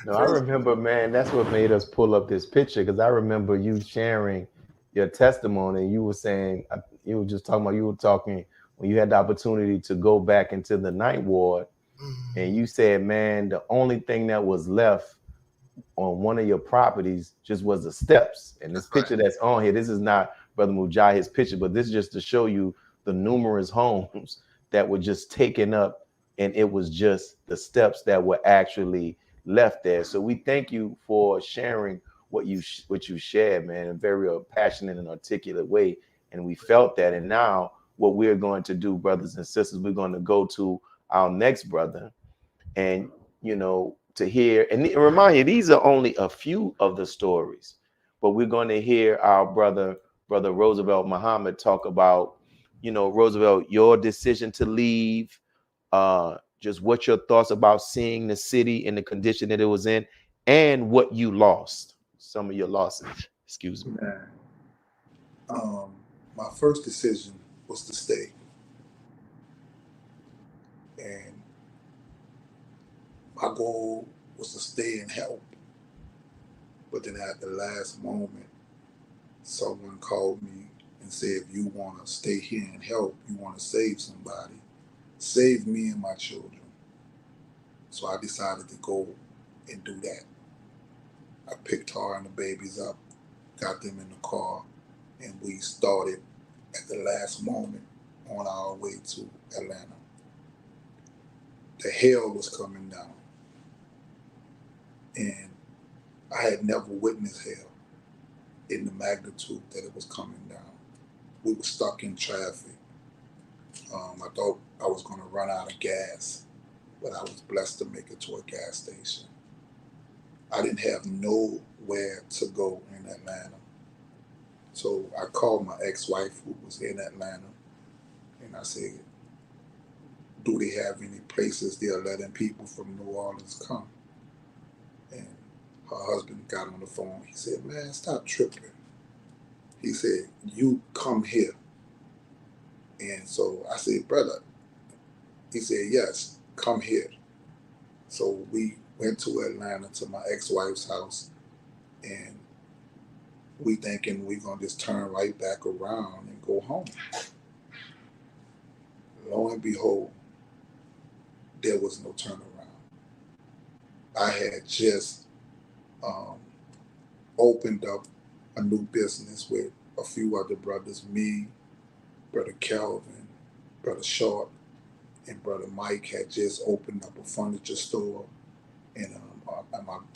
No, I remember, man, that's what made us pull up this picture because I remember you sharing your testimony. You were saying, you were just talking about, you were talking when you had the opportunity to go back into the night ward. And you said, man, the only thing that was left on one of your properties just was the steps. And this picture that's on here, this is not Brother Mujahid's picture, but this is just to show you the numerous homes that were just taken up, and it was just the steps that were actually left there. So we thank you for sharing what you shared, man, in a very passionate and articulate way. And we felt that. And now what we're going to do, brothers and sisters, we're going to go to our next brother, and to hear and remind you, these are only a few of the stories, but we're going to hear our brother Roosevelt Muhammad talk about, Roosevelt, your decision to leave, just what your thoughts about seeing the city in the condition that it was in, and what you lost, some of your losses. Excuse me. My first decision was to stay, and my goal was to stay and help. But then at the last moment, someone called me and said, if you want to stay here and help, you want to save somebody, save me and my children. So I decided to go and do that. I picked her and the babies up, got them in the car, and we started at the last moment on our way to Atlanta. The hell was coming down, and I had never witnessed hell in the magnitude that it was coming down. We were stuck in traffic. I thought I was going to run out of gas, but I was blessed to make it to a gas station. I didn't have nowhere to go in Atlanta. So I called my ex-wife who was in Atlanta, and I said, do they have any places they're letting people from New Orleans come? And her husband got on the phone. He said, man, stop tripping. He said, you come here. And so I said, brother. He said, yes, come here. So we went to Atlanta to my ex-wife's house, and we thinking we're going to just turn right back around and go home. Lo and behold, there was no turnaround. I had just opened up a new business with a few other brothers, me, Brother Calvin, Brother Short, and Brother Mike had just opened up a furniture store, and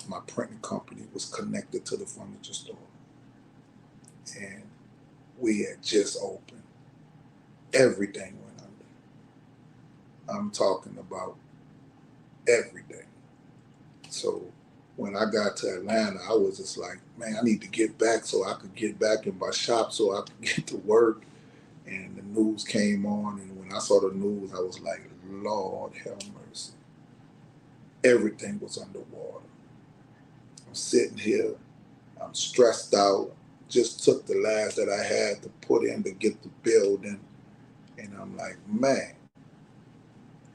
my printing company was connected to the furniture store. And we had just opened. Everything went under. I'm talking about everything. So when I got to Atlanta, I was just like, man, I need to get back so I could get back in my shop so I could get to work. And the news came on, and when I saw the news, I was like, Lord have mercy. Everything was underwater. I'm sitting here, I'm stressed out, just took the last that I had to put in to get the building, and I'm like, man,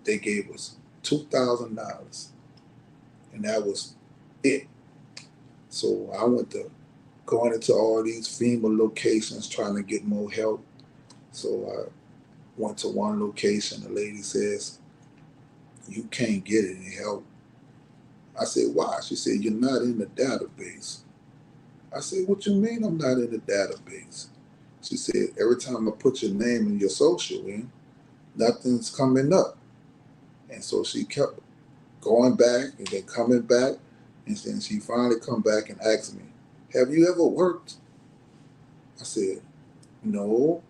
they gave us $2,000, and that was it. So I went to going into all these FEMA locations trying to get more help. So I went to one location, the lady says, you can't get any help. I said, why? She said, you're not in the database. I said, what you mean I'm not in the database? She said, every time I put your name and your social in, nothing's coming up. And so she kept going back and then coming back. And then she finally come back and asked me, have you ever worked? I said, no.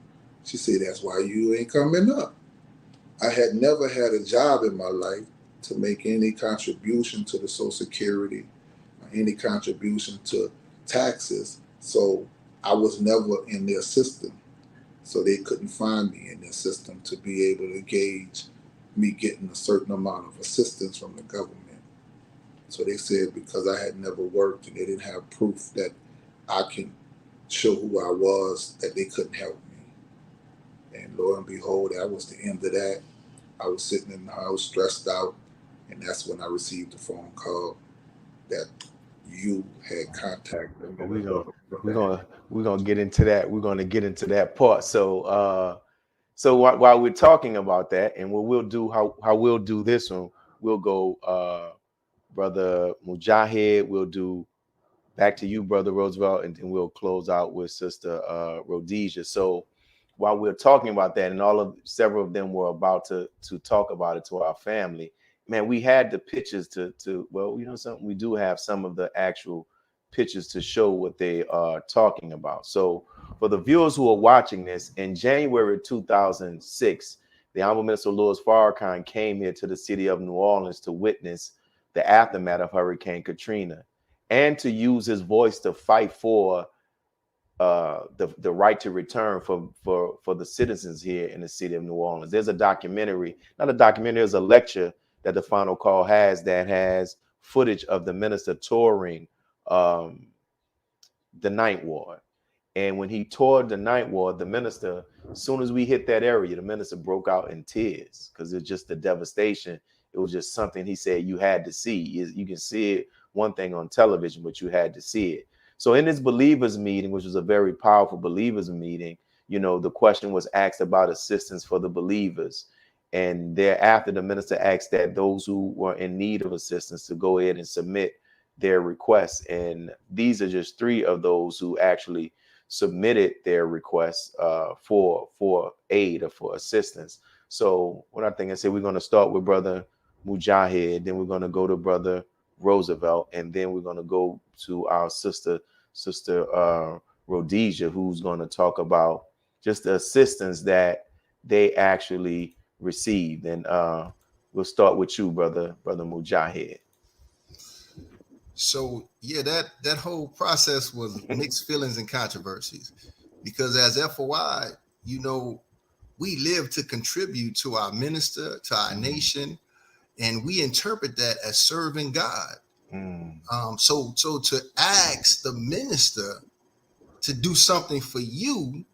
She said, that's why you ain't coming up. I had never had a job in my life to make any contribution to the Social Security, any contribution to taxes. So I was never in their system. So they couldn't find me in their system to be able to gauge me getting a certain amount of assistance from the government. So they said because I had never worked and they didn't have proof that I can show who I was, that they couldn't help me. And lo and behold, that was the end of that. I was sitting in the house stressed out, and that's when I received a phone call that you had contacted me. We're gonna get into that. We're gonna get into that part. So while we're talking about that, and what we'll do, how we'll do this one, we'll go Brother Mujahid, we'll do back to you, Brother Roosevelt, and then we'll close out with Sister Rhodesia. So while we're talking about that, and several of them were about to talk about it to our family, man, we had the pictures to well, you know something, we do have some of the actual pictures to show what they are talking about. So for the viewers who are watching this, in January 2006, the Honorable Minister Louis Farrakhan came here to the city of New Orleans to witness the aftermath of Hurricane Katrina and to use his voice to fight for the right to return for the citizens here in the city of New Orleans. There's a documentary, not a documentary, there's a lecture that the Final Call has that has footage of the minister touring the Ninth Ward. And when he toured the Ninth Ward, the minister, as soon as we hit that area, the minister broke out in tears because it's just the devastation. It was just something he said you had to see. You can see it, one thing on television, but you had to see it. So in this believers meeting, which was a very powerful believers meeting, you know, the question was asked about assistance for the believers. And thereafter, the minister asked that those who were in need of assistance to go ahead and submit their requests. And these are just three of those who actually submitted their requests for aid or for assistance. So what I think I said, we're going to start with Brother Mujahid, then we're going to go to Brother Roosevelt, and then we're going to go to our sister Rhodesia, who's going to talk about just the assistance that they actually received. And we'll start with you, Brother Mujahid. So yeah, that whole process was mixed feelings and controversies, because as FOI, you know, we live to contribute to our minister, to our nation, and we interpret that as serving God. So to ask the minister to do something for you,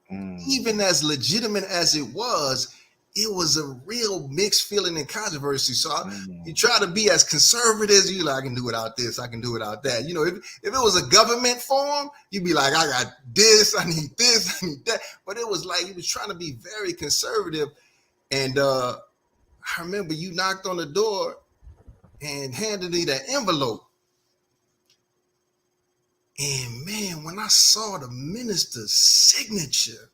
even as legitimate as it was a real mixed feeling and controversy. So you try to be as conservative as you like, I can do without this, I can do without that. You know, if it was a government form, you'd be like, I got this, I need this, I need that. But it was like he was trying to be very conservative. And I remember you knocked on the door and handed me that envelope. And man, when I saw the minister's signature,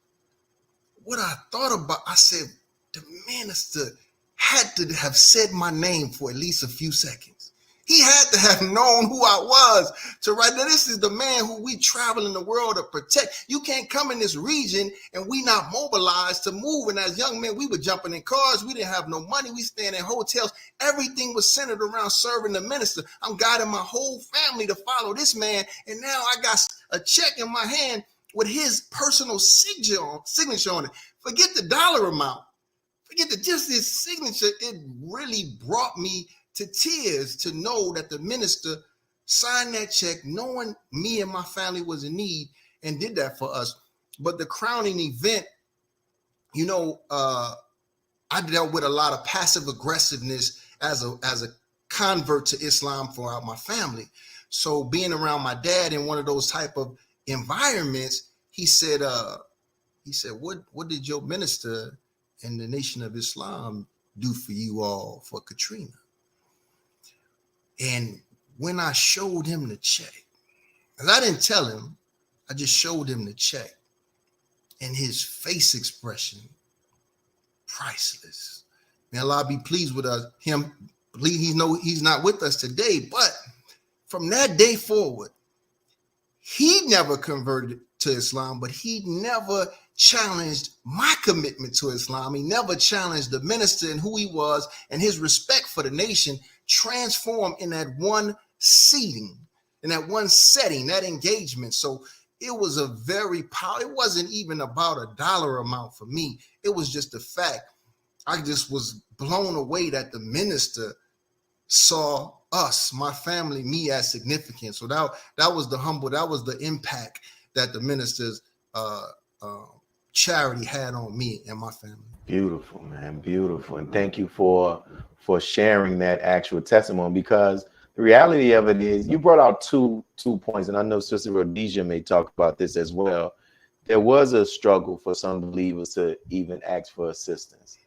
what I thought about, I said, the minister had to have said my name for at least a few seconds. He had to have known who I was to write. Now, this is the man who we travel in the world to protect. You can't come in this region and we not mobilized to move. And as young men, we were jumping in cars. We didn't have no money. We staying in hotels. Everything was centered around serving the minister. I'm guiding my whole family to follow this man. And now I got a check in my hand with his personal signature on it. Forget the dollar amount. Forget just his signature. It really brought me to tears to know that the minister signed that check, knowing me and my family was in need, and did that for us. But the crowning event, you know, I dealt with a lot of passive aggressiveness as a convert to Islam throughout my family. So being around my dad in one of those type of environments, he said, what did your minister and the Nation of Islam do for you all for Katrina? And when I showed him the check, and I didn't tell him, I just showed him the check, and his face expression, priceless. May Allah be pleased with us. He's not with us today, but from that day forward, he never converted to Islam, but he never challenged my commitment to Islam. He never challenged the minister and who he was, and his respect for the nation transformed in that one seating, in that one setting, that engagement. So it was a very powerful, it wasn't even about a dollar amount for me. It was just the fact I just was blown away that the minister saw us, my family, me as significant. So that was the impact that the minister's charity had on me and my family. Beautiful, man, beautiful. And thank you for sharing that actual testimony, because the reality of it is you brought out two points, and I know Sister Rhodesia may talk about this as well. There was a struggle for some believers to even ask for assistance,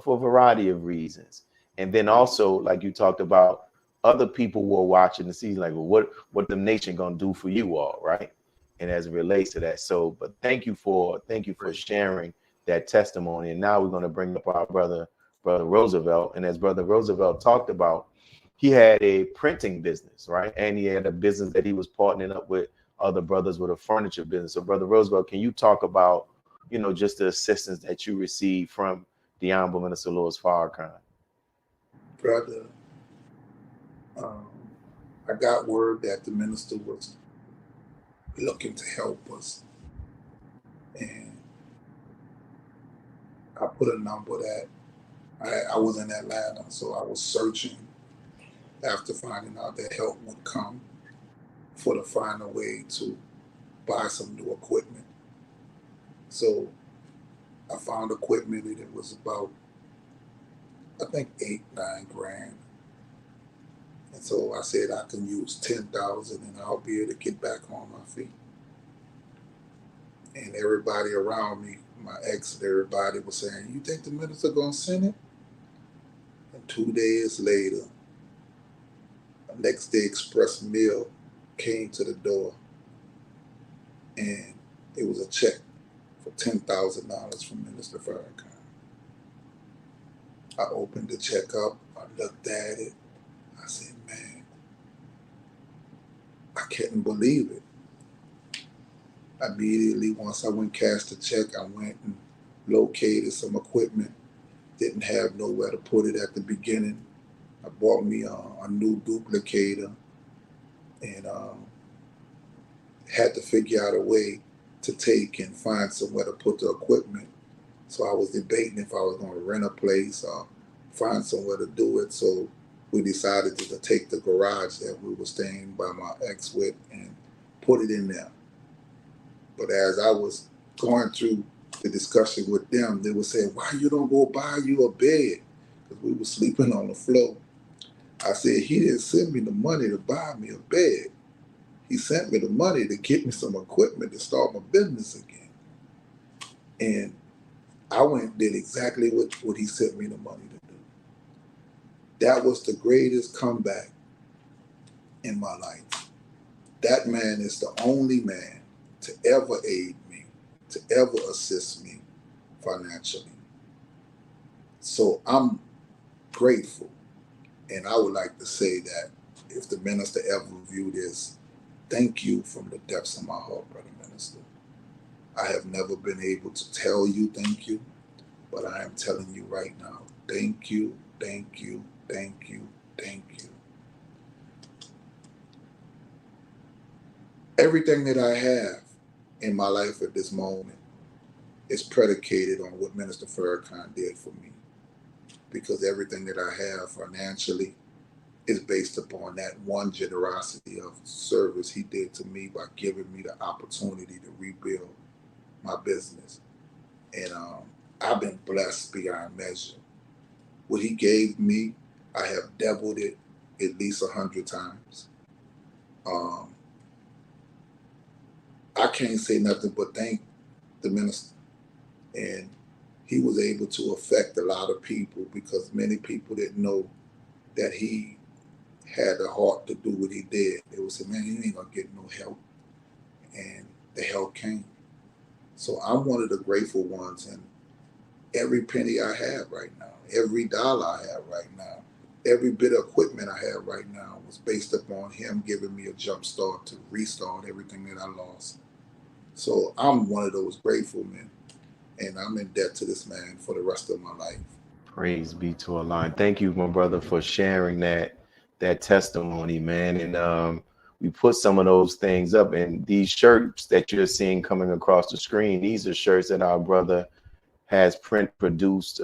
for a variety of reasons. And then also, like you talked about, other people were watching to see, like, well, what the nation gonna do for you all, right? And as it relates to that. So, but thank you for sharing that testimony. And now we're going to bring up our brother Roosevelt. And as Brother Roosevelt talked about, he had a printing business, right? And he had a business that he was partnering up with other brothers with a furniture business. So Brother Roosevelt, can you talk about, just the assistance that you received from the Honorable Minister Louis Farrakhan? Brother, I got word that the minister was looking to help us. And I put a number that I was in Atlanta, so I was searching after finding out that help would come to find a way to buy some new equipment. So I found equipment and it was about, I think, 8-9 grand. And so I said I can use 10,000 and I'll be able to get back on my feet. And everybody around me, my ex and everybody was saying, "You think the minister gonna send it?" And 2 days later, the next day express mail came to the door, and it was a check for $10,000 from Minister Farrakhan. I opened the check up, I looked at it, I said, man, I couldn't believe it. Immediately, once I went cash the check, I went and located some equipment. Didn't have nowhere to put it at the beginning. I bought me a new duplicator and had to figure out a way to take and find somewhere to put the equipment. So I was debating if I was going to rent a place or find somewhere to do it. So we decided to take the garage that we were staying by my ex with and put it in there. But as I was going through the discussion with them, they were saying, "Why you don't go buy you a bed?" Because we were sleeping on the floor. I said, "He didn't send me the money to buy me a bed. He sent me the money to get me some equipment to start my business again." And I went and did exactly what he sent me the money to do. That was the greatest comeback in my life. That man is the only man to ever aid me, to ever assist me financially. So I'm grateful. And I would like to say that if the minister ever view this, thank you from the depths of my heart, Brother Minister. I have never been able to tell you thank you, but I am telling you right now, thank you, thank you, thank you, thank you. Everything that I have in my life at this moment is predicated on what Minister Farrakhan did for me, because everything that I have financially is based upon that one generosity of service he did to me by giving me the opportunity to rebuild my business. And I've been blessed beyond measure. What he gave me, I have doubled it at least 100 times. I can't say nothing but thank the minister. And he was able to affect a lot of people because many people didn't know that he had the heart to do what he did. They would say, "Man, you ain't gonna get no help." And the help came. So I'm one of the grateful ones, and every penny I have right now, every dollar I have right now, every bit of equipment I have right now was based upon him giving me a jump start to restart everything that I lost. So I'm one of those grateful men. and I'm in debt to this man for the rest of my life. Praise be to Allah. Thank you, my brother, for sharing that testimony, man. And we put some of those things up, and these shirts that you're seeing coming across the screen, these are shirts that our brother has produced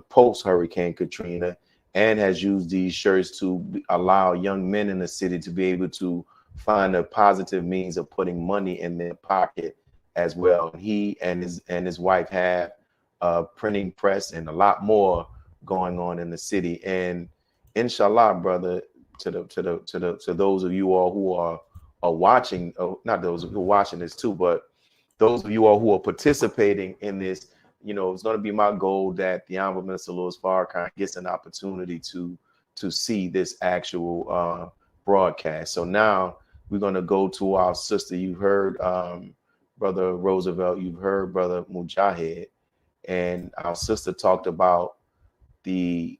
post Hurricane Katrina, and has used these shirts to allow young men in the city to be able to find a positive means of putting money in their pocket as well. He and his wife have a printing press and a lot more going on in the city. And inshallah, brother, to those of you all who are watching, not those who are watching this too, but those of you all who are participating in this, you know, it's going to be my goal that the Honorable Minister Louis Farrakhan gets an opportunity to see this actual broadcast. So now we're going to go to our sister. You've heard Brother Roosevelt, you've heard Brother Mujahid, and our sister talked about the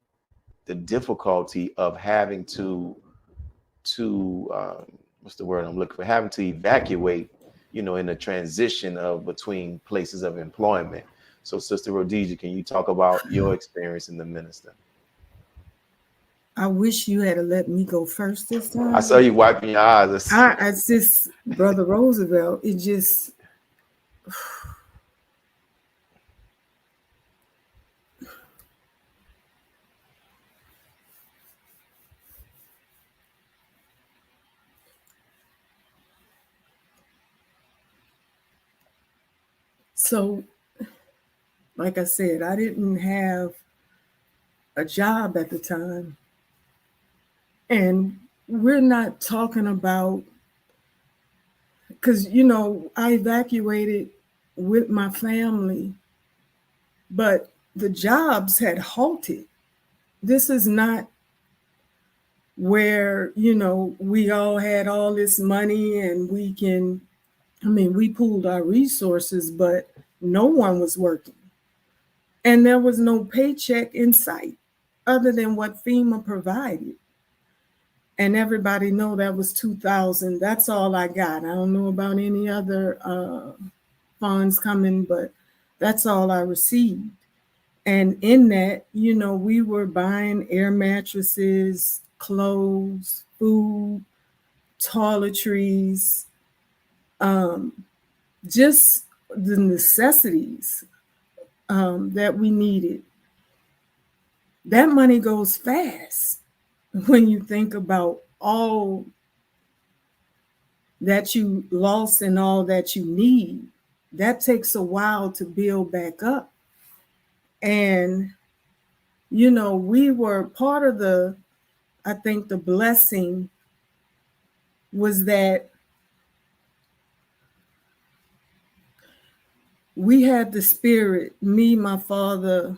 difficulty of having to what's the word I'm looking for? Having to evacuate, you know, in the transition of between places of employment. So, Sister Rhodesia, can you talk about your experience in the minister? I wish you had let me go first this time. I saw you wiping your eyes. It's just Brother Roosevelt. It just. So, like I said, I didn't have a job at the time. And we're not talking about, because, you know, I evacuated with my family, but the jobs had halted. This is not where, you know, we all had all this money and we pooled our resources, but no one was working. And there was no paycheck in sight other than what FEMA provided. And everybody know that was $2,000. That's all I got. I don't know about any other funds coming, but that's all I received. And in that, you know, we were buying air mattresses, clothes, food, toiletries, just the necessities that we needed. That money goes fast when you think about all that you lost and all that you need. That takes a while to build back up. And, you know, we were part of I think the blessing was that we had the spirit, me, my father,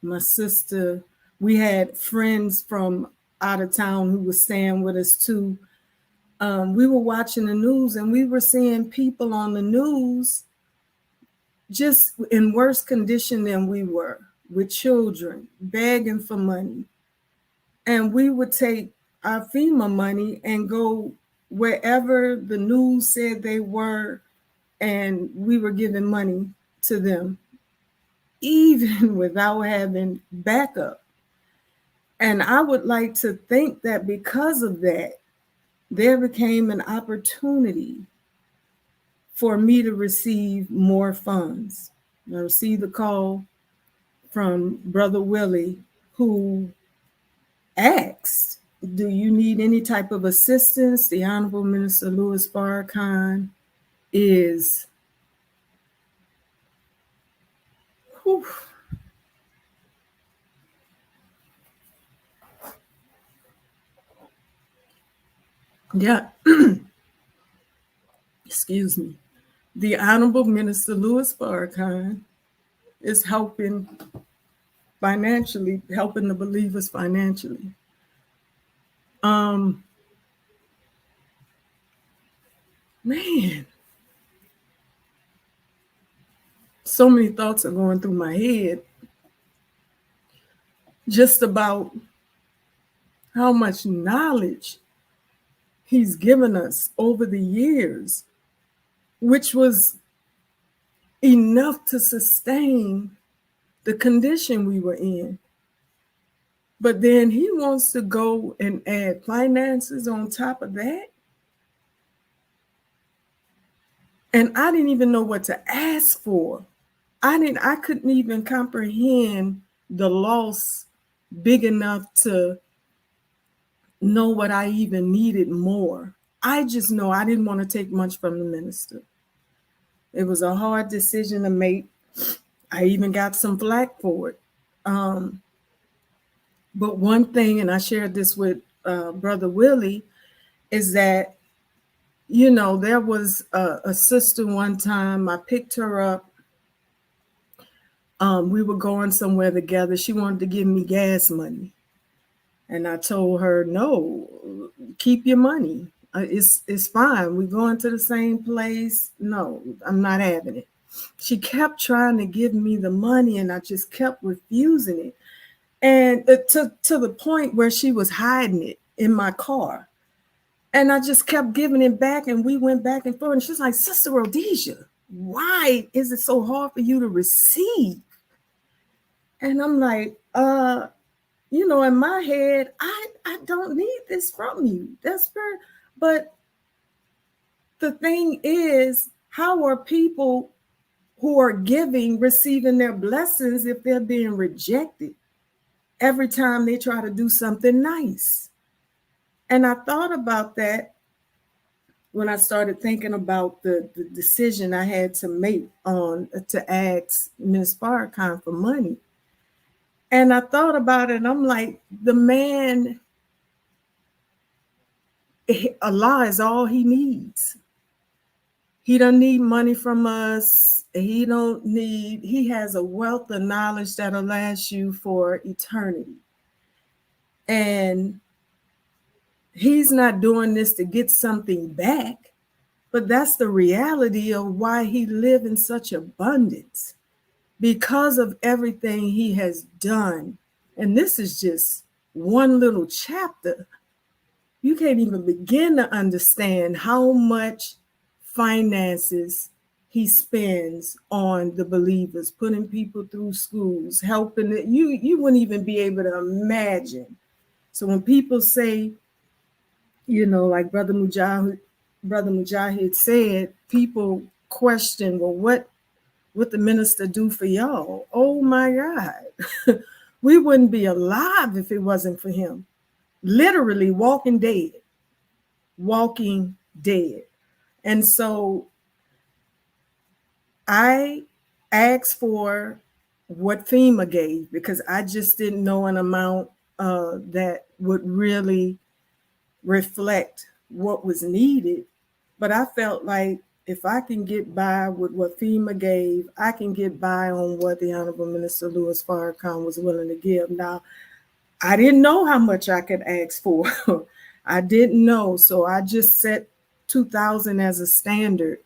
my sister, we had friends from out of town who were staying with us too. We were watching the news and we were seeing people on the news just in worse condition than we were, with children begging for money. And we would take our FEMA money and go wherever the news said they were, and we were giving money to them, even without having backup. And I would like to think that because of that, there became an opportunity for me to receive more funds. I received a call from Brother Willie, who asked, do you need any type of assistance? The Honorable Minister Louis Farrakhan is, whew, yeah, excuse me. The Honorable Minister Louis Farrakhan is helping financially, helping the believers financially. Man, so many thoughts are going through my head just about how much knowledge he's given us over the years, which was enough to sustain the condition we were in. But then he wants to go and add finances on top of that. And I didn't even know what to ask for. I couldn't even comprehend the loss big enough to know what I even needed more. I just know I didn't want to take much from the minister. It was a hard decision to make. I even got some flack for it. But one thing, and I shared this with Brother Willie, is that, you know, there was a sister one time, I picked her up. We were going somewhere together. She wanted to give me gas money. And I told her, no, keep your money. It's fine. We're going to the same place. No, I'm not having it. She kept trying to give me the money, and I just kept refusing it. And to the point where she was hiding it in my car. And I just kept giving it back, and we went back and forth. And she's like, Sister Rhodesia, why is it so hard for you to receive? And I'm like, you know, in my head, I don't need this from you. That's fair. But the thing is, how are people who are giving receiving their blessings if they're being rejected every time they try to do something nice? And I thought about that when I started thinking about the decision I had to make to ask Ms. Farrakhan for money. And I thought about it, and I'm like, the man, Allah is all he needs. He don't need money from us. He has a wealth of knowledge that'll last you for eternity. And he's not doing this to get something back, but that's the reality of why he lived in such abundance, because of everything he has done. And this is just one little chapter. You can't even begin to understand how much finances he spends on the believers, putting people through schools, helping it. You wouldn't even be able to imagine. So when people say, you know, like Brother Mujahid said, people question, well, what the minister do for y'all? Oh my God. We wouldn't be alive if it wasn't for him. Literally walking dead. And so I asked for what FEMA gave, because I just didn't know an amount that would really reflect what was needed. But I felt like if I can get by with what FEMA gave, I can get by on what the Honorable Minister Louis Farrakhan was willing to give. Now, I didn't know how much I could ask for. I didn't know. So I just set 2,000 as a standard.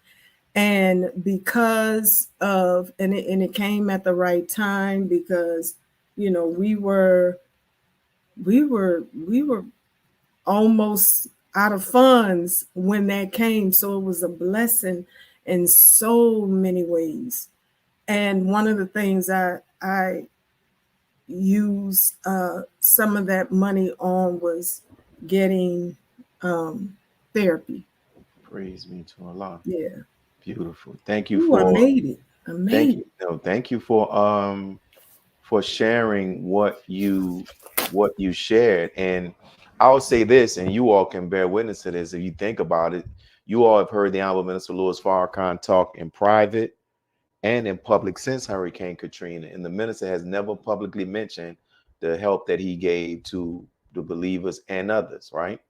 And because of, and it came at the right time, because, you know, we were almost out of funds when that came. So it was a blessing in so many ways. And one of the things I used some of that money on was getting therapy. Praise be to Allah. Yeah. Beautiful. Thank you Ooh, for I made it. Thank you for sharing what you shared. And I'll say this, and you all can bear witness to this. If you think about it, you all have heard the Honorable Minister Louis Farrakhan talk in private and in public since Hurricane Katrina, and the minister has never publicly mentioned the help that he gave to the believers and others, right?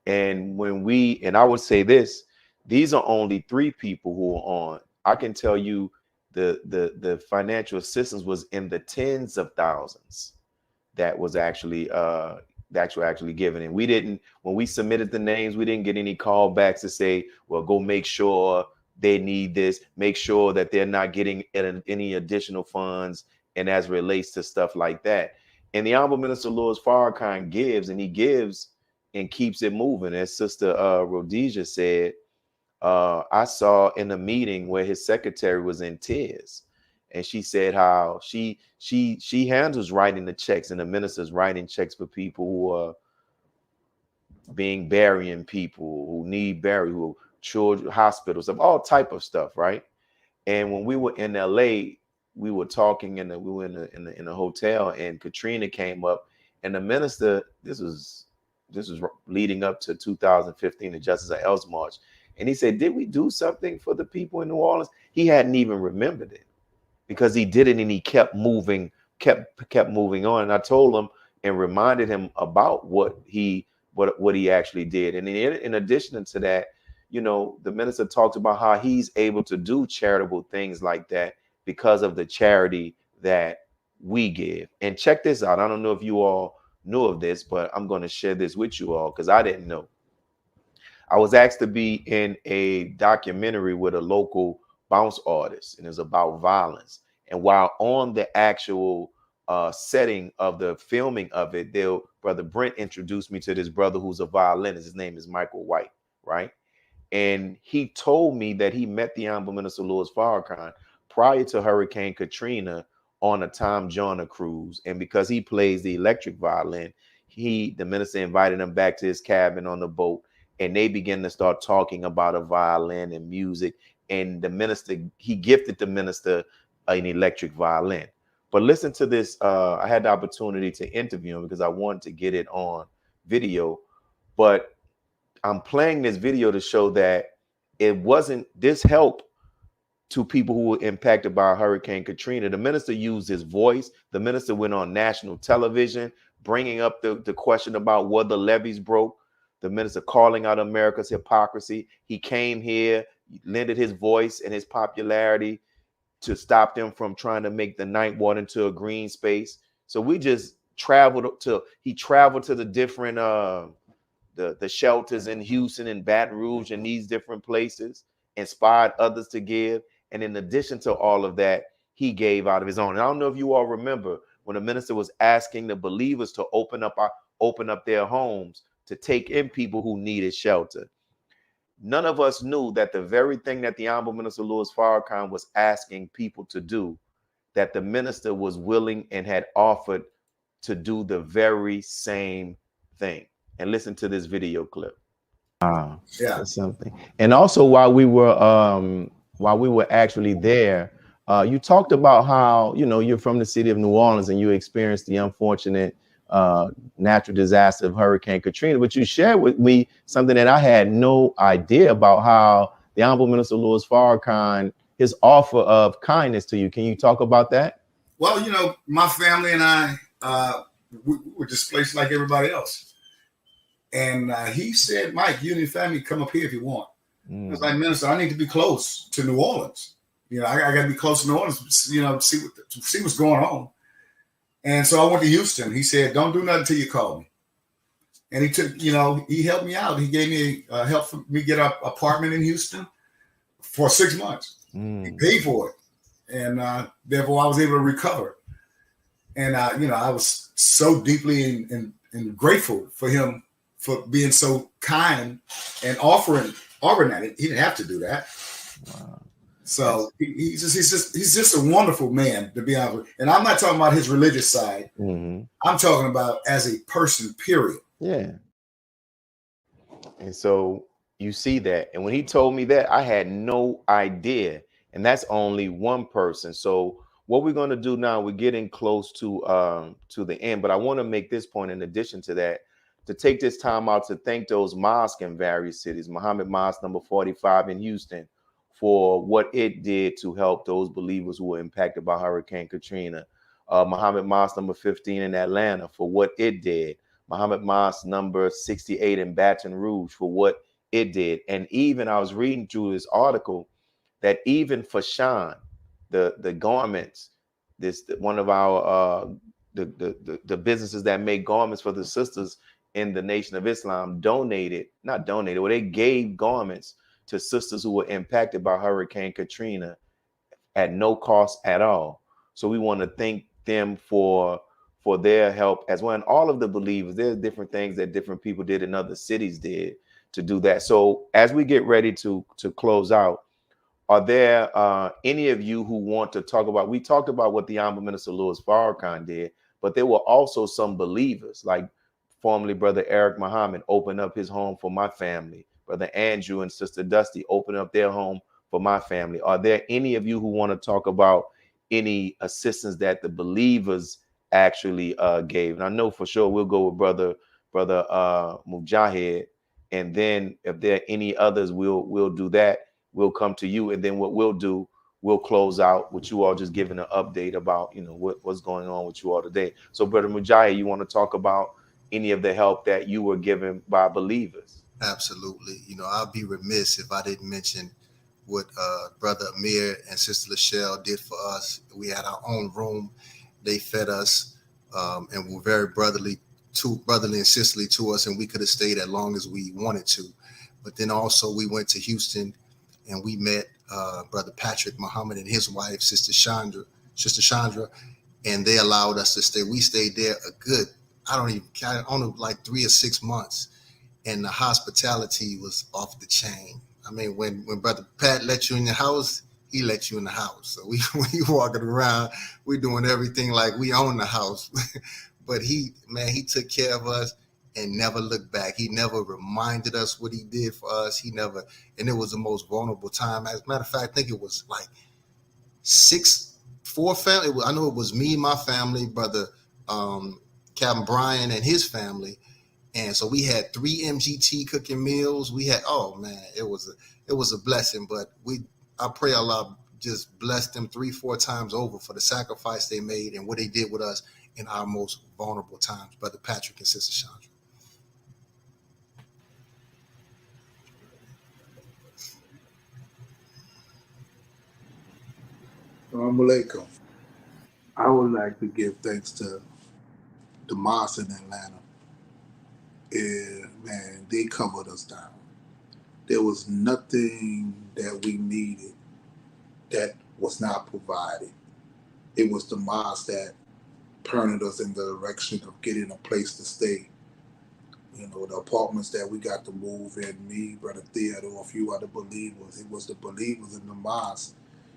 And and I would say this, these are only 3 people who are on. I can tell you the financial assistance was in the tens of thousands that was actually given. And we didn't, when we submitted the names, we didn't get any callbacks to say, well, go make sure they need this, make sure that they're not getting any additional funds, and as relates to stuff like that. And the Honorable Minister Louis Farrakhan gives, and he gives and keeps it moving. As Sister Rhodesia said, I saw in a meeting where his secretary was in tears, and she said how she handles writing the checks, and the minister's writing checks for people who are burying people who need burial, who children, hospitals, of all type of stuff, right? And when we were in LA, we were talking we were in a hotel, and Katrina came up, and the minister, this was leading up to 2015, the Justice of Else March, and he said, "Did we do something for the people in New Orleans?" He hadn't even remembered it, because he did it, and he kept moving on. And I told him and reminded him about what he actually did. And in addition to that, the minister talked about how he's able to do charitable things like that because of the charity that we give. And check this out. I don't know if you all knew of this, but I'm going to share this with you all because I didn't know. I was asked to be in a documentary with a local bounce artist, and it's about violence. And while on the actual setting of the filming of it, Brother Brent introduced me to this brother who's a violinist. His name is Michael White, right? And he told me that he met the Honorable Minister Louis Farrakhan prior to Hurricane Katrina on a Tom Joyner cruise. And because he plays the electric violin, the minister invited him back to his cabin on the boat, and they began to start talking about a violin and music. And the minister, he gifted the minister an electric violin. But listen to this. I had the opportunity to interview him because I wanted to get it on video. But I'm playing this video to show that it wasn't this help to people who were impacted by Hurricane Katrina. The minister used his voice. The minister went on national television, bringing up the question about whether the levees broke. The minister calling out America's hypocrisy. He came here, lended his voice and his popularity to stop them from trying to make the ninth ward into a green space. So we just traveled to the different the shelters in Houston and Baton Rouge and these different places, inspired others to give. And in addition to all of that, he gave out of his own. And I don't know if you all remember when the minister was asking the believers to open up their homes to take in people who needed shelter. None of us knew that the very thing that the Honorable Minister Louis Farrakhan was asking people to do, that the minister was willing and had offered to do the very same thing. And listen to this video clip. Yeah, that's something. And also, while we were actually there, you talked about how you're from the city of New Orleans and you experienced the unfortunate natural disaster of Hurricane Katrina, but you shared with me something that I had no idea about, how the Honorable Minister Louis Farrakhan, his offer of kindness to you. Can you talk about that? Well, my family and I we were displaced like everybody else. And he said, "Mike, you and your family come up here if you want." I was like, "Minister, I need to be close to New Orleans. I got to be close to New Orleans, to see what's going on." And so I went to Houston. He said, "Don't do nothing until you call me." And he took, he helped me out. He gave me help for me get an apartment in Houston for 6 months. He paid for it. And therefore I was able to recover. And, I was so deeply and grateful for him for being so kind and offering that. He didn't have to do that. Wow. So he's just a wonderful man, to be honest with you. And I'm not talking about his religious side. I'm talking about as a person, period. Yeah. And so you see that. And when he told me that, I had no idea. And that's only one person. So what we're going to do now, we're getting close to the end. But I want to make this point in addition to that, to take this time out to thank those mosques in various cities. Muhammad Mosque number 45 in Houston, for what it did to help those believers who were impacted by Hurricane Katrina. Muhammad Mosque number 15 in Atlanta, for what it did. Muhammad Mosque number 68 in Baton Rouge, for what it did. And even I was reading through this article that even for Sean, the garments, one of our the businesses that make garments for the sisters in the Nation of Islam they gave garments to sisters who were impacted by Hurricane Katrina at no cost at all. So we want to thank them for their help as well. And all of the believers, there's different things that different people did and other cities did do that. So as we get ready to close out, are there any of you who want to talk about? We talked about what the Honorable Minister Louis Farrakhan did, but there were also some believers, like formerly Brother Eric Muhammad opened up his home for my family. Brother Andrew and Sister Dusty opened up their home for my family. Are there any of you who want to talk about any assistance that the believers actually gave? And I know for sure we'll go with Brother Mujahid, and then if there are any others, we'll do that. We'll come to you, and then what we'll do, we'll close out with you all just giving an update about what's going on with you all today. So, Brother Mujahid, you want to talk about any of the help that you were given by believers? Absolutely. I'll be remiss if I didn't mention what Brother Amir and Sister Lachelle did for us. We had our own room. They fed us and were very brotherly and sisterly to us, and we could have stayed as long as we wanted to. But then also we went to Houston and we met Brother Patrick Muhammad and his wife, Sister Chandra, and they allowed us to stay. We stayed there a good, I don't know, like 3 or 6 months. And the hospitality was off the chain. I mean, when Brother Pat let you in the house, he let you in the house. So we walking around, we doing everything like we own the house. But he took care of us and never looked back. He never reminded us what he did for us. And it was the most vulnerable time. As a matter of fact, I think it was like 4 family. I know it was me, my family, Brother Captain Brian and his family. And so we had 3 MGT cooking meals. We had, oh man, it was a blessing. But I pray Allah just bless them 3-4 times over for the sacrifice they made and what they did with us in our most vulnerable times, Brother Patrick and Sister Chandra. Assalamu alaikum. I would like to give thanks to the mosque in Atlanta. Man, they covered us down. There was nothing that we needed that was not provided. It was the mosque that pointed us in the direction of getting a place to stay. The apartments that we got to move in, me, Brother Theodore, a few other believers, it was the believers in the mosque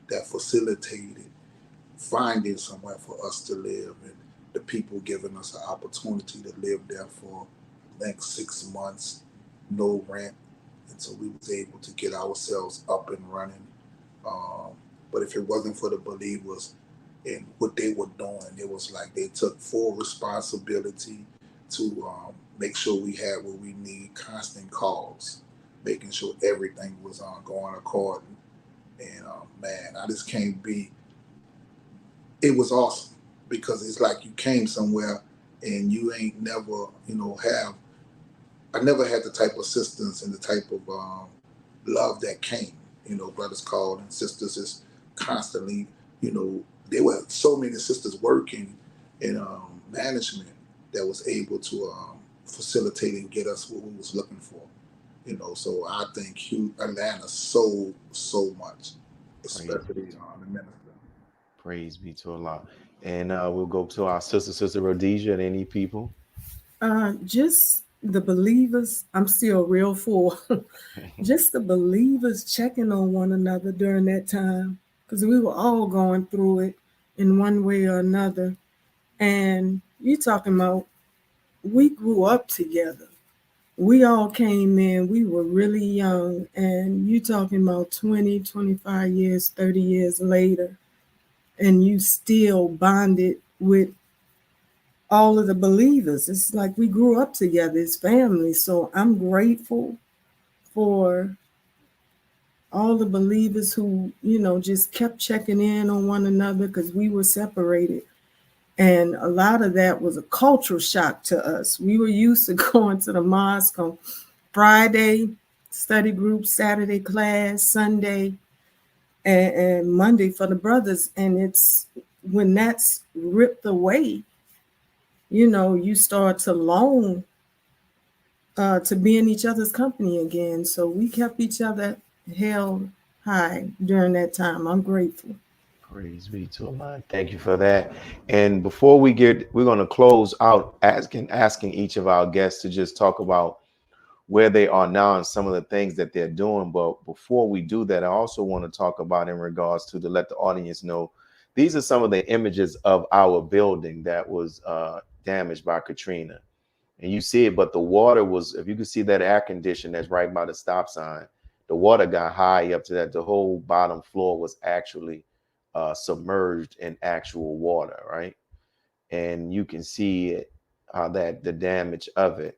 that facilitated finding somewhere for us to live, and the people giving us an opportunity to live there for the next 6 months, no rent. And so we was able to get ourselves up and running. But if it wasn't for the believers and what they were doing, it was like they took full responsibility to make sure we had what we need, constant calls, making sure everything was going according. And man, I just can't be. It was awesome because it's like you came somewhere and you ain't never, I never had the type of assistance and the type of love that came. Brothers called and sisters is constantly, there were so many sisters working in management that was able to facilitate and get us what we was looking for. So I thank Atlanta so much, especially the minister. Praise be to Allah. And we'll go to our Sister Rhodesia and any people. Just the believers, I'm still real full. Just the believers checking on one another during that time, because we were all going through it in one way or another. And you talking about, we grew up together. We all came in, we were really young, and you talking about 20, 25 years, 30 years later, and you still bonded with all of the believers. It's like we grew up together as family. So I'm grateful for all the believers who, just kept checking in on one another, because we were separated. And a lot of that was a cultural shock to us. We were used to going to the mosque on Friday, study group, Saturday class, Sunday, and Monday for the brothers. And it's when that's ripped away, you start to long to be in each other's company again. So we kept each other held high during that time. I'm grateful. Praise be to Allah. Thank you for that. And before we're going to close out asking each of our guests to just talk about where they are now and some of the things that they're doing. But before we do that, I also want to talk about in regards to let the audience know, these are some of the images of our building that was damaged by Katrina. And you see it, but the water was, if you can see that air condition that's right by the stop sign, the water got high up to that. The whole bottom floor was actually submerged in actual water, right? And you can see it, that the damage of it.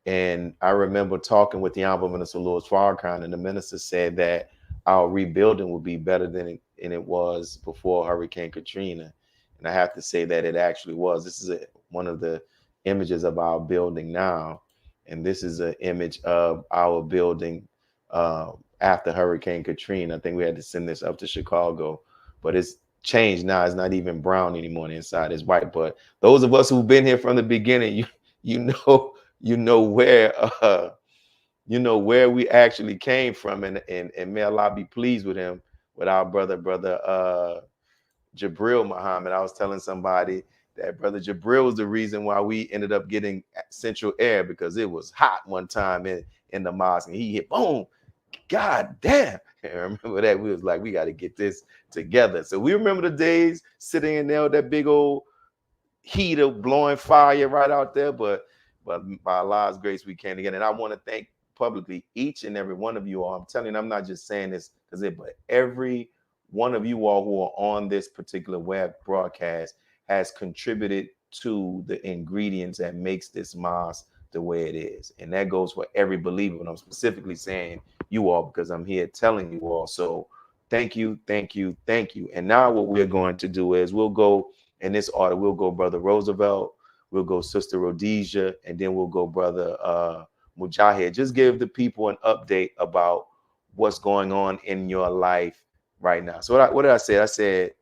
And I remember talking with the Honorable Minister Louis Farrakhan, and the minister said that our rebuilding would be better than it was before Hurricane Katrina. And I have to say that it actually was. This is one of the images of our building now. And this is an image of our building after Hurricane Katrina. I think we had to send this up to Chicago, but it's changed now. It's not even brown anymore. The inside is white. But those of us who've been here from the beginning, you know where we actually came from, and may Allah be pleased with him, with our brother Jabril Muhammad. I was telling somebody that brother Jabril was the reason why we ended up getting central air, because it was hot one time in the mosque, and he hit boom. God damn. I remember that. We was like, we got to get this together. So we remember the days sitting in there with that big old heater blowing fire right out there, but by Allah's grace, we came together. And I want to thank publicly each and every one of you all. I'm telling you, I'm not just saying this but every one of you all who are on this particular web broadcast has contributed to the ingredients that makes this mosque the way it is. And that goes for every believer. And I'm specifically saying you all because I'm here telling you all. So thank you, thank you, thank you. And now what we're going to do is we'll go in this order. We'll go Brother Roosevelt, we'll go Sister Rhodesia, and then we'll go Brother Mujahid. Just give the people an update about what's going on in your life right now. So what did I say? I said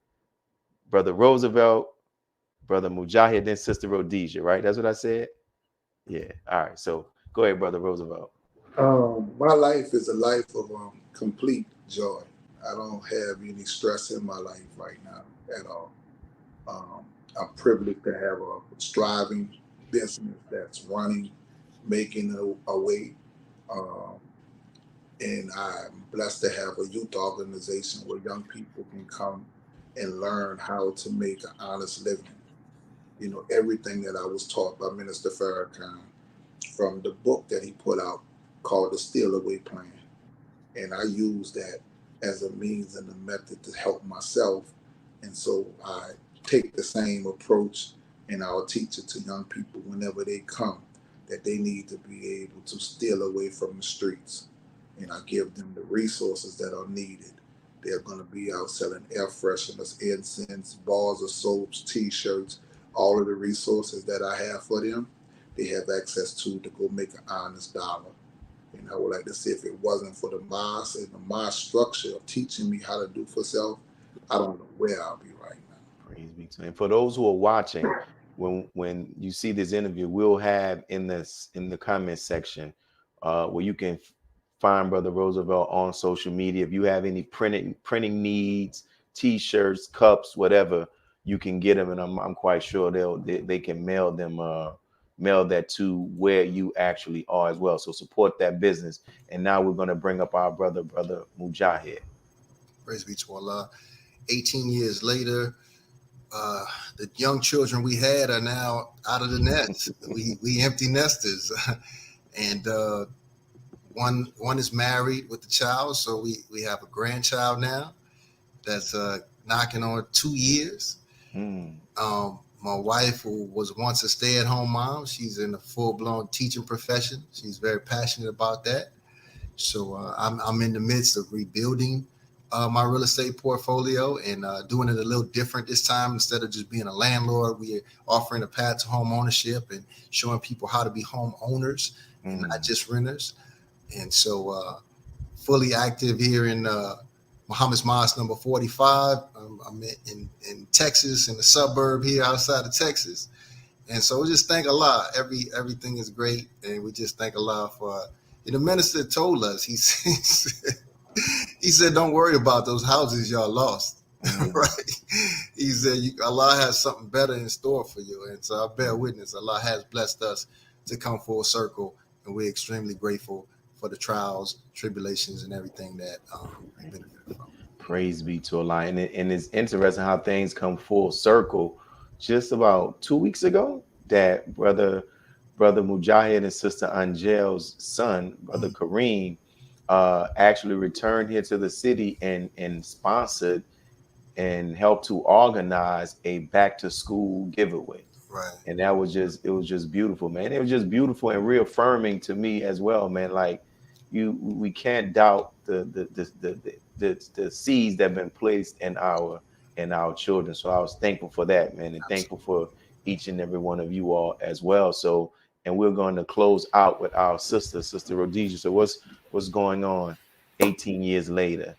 Brother Roosevelt, Brother Mujahid, then Sister Rhodesia, right? That's what I said? Yeah. All right. So go ahead, Brother Roosevelt. My life is a life of complete joy. I don't have any stress in my life right now at all. I'm privileged to have a striving business that's running, making a way. And I'm blessed to have a youth organization where young people can come and learn how to make an honest living. You know, everything that I was taught by Minister Farrakhan from the book that he put out called the Steal Away Plan. And I use that as a means and a method to help myself. And so I take the same approach, and I'll teach it to young people whenever they come, that they need to be able to steal away from the streets. And I give them the resources that are needed. They're going to be out selling air fresheners, incense, bars of soaps, t-shirts, all of the resources that I have for them, they have access to go make an honest dollar. And I would like to say, if it wasn't for the mosque and the mosque structure of teaching me how to do for self, I don't know where I'll be right now. Praise be to him. For those who are watching, when you see this interview, we'll have in the comment section where you can find Brother Roosevelt on social media. If you have any printing needs, t-shirts, cups, whatever, you can get them, and I'm quite sure they can mail that to where you actually are as well. So support that business. And now we're going to bring up our brother Mujahid. Praise be to Allah. 18 years later, the young children we had are now out of the nest. we empty nesters, and one is married with a child, so we have a grandchild now that's knocking on 2 years. My wife, who was once a stay-at-home mom, she's in a full-blown teaching profession. She's very passionate about that. So I'm in the midst of rebuilding my real estate portfolio and doing it a little different this time. Instead of just being a landlord, we are offering a path to home ownership and showing people how to be home owners and not just renters. And so fully active here in Muhammad's Mosque number 45. I'm in Texas, in the suburb here outside of Texas. And so we just thank Allah. Everything is great. And we just thank Allah for, the minister told us, he said, don't worry about those houses y'all lost. Right? He said, Allah has something better in store for you. And so I bear witness, Allah has blessed us to come full circle and we're extremely grateful for the trials, tribulations, and everything that we benefited from. Praise be to Allah. And it's interesting how things come full circle. Just about 2 weeks ago, that brother Mujahid and sister Angel's son, brother Kareem, actually returned here to the city and sponsored and helped to organize a back to school giveaway. Right. And that was just, it was just beautiful, man. It was just beautiful and reaffirming to me as well, man. Like, we can't doubt the seeds that have been placed in our children. So I was thankful for that, man, and thankful for each and every one of you all as well. So, and we're going to close out with our sister Rhodesia. So what's going on 18 years later?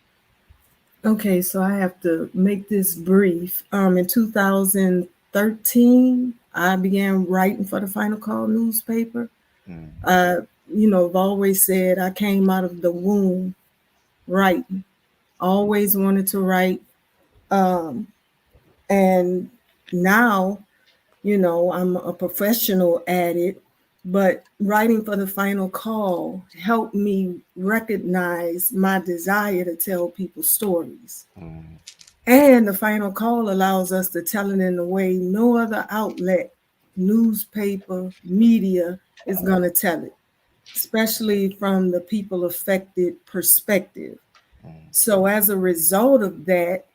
Okay, so I have to make this brief. In 2013, I began writing for the Final Call newspaper. I've always said I came out of the womb writing. Always wanted to write. And now, I'm a professional at it, but writing for the Final Call helped me recognize my desire to tell people stories. And the Final Call allows us to tell it in a way no other outlet, newspaper, media is going to tell it, especially from the people affected perspective. So as a result of that,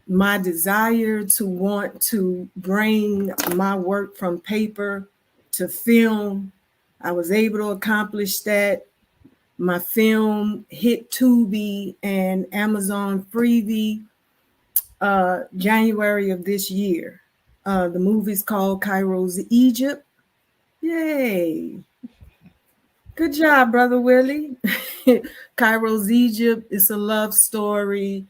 my desire to want to bring my work from paper to film, I was able to accomplish that. My film hit Tubi and Amazon Freevee January of this year. The movie's called Cairo's Egypt. Yay. Good job, Brother Willie. Cairo's Egypt is a love story.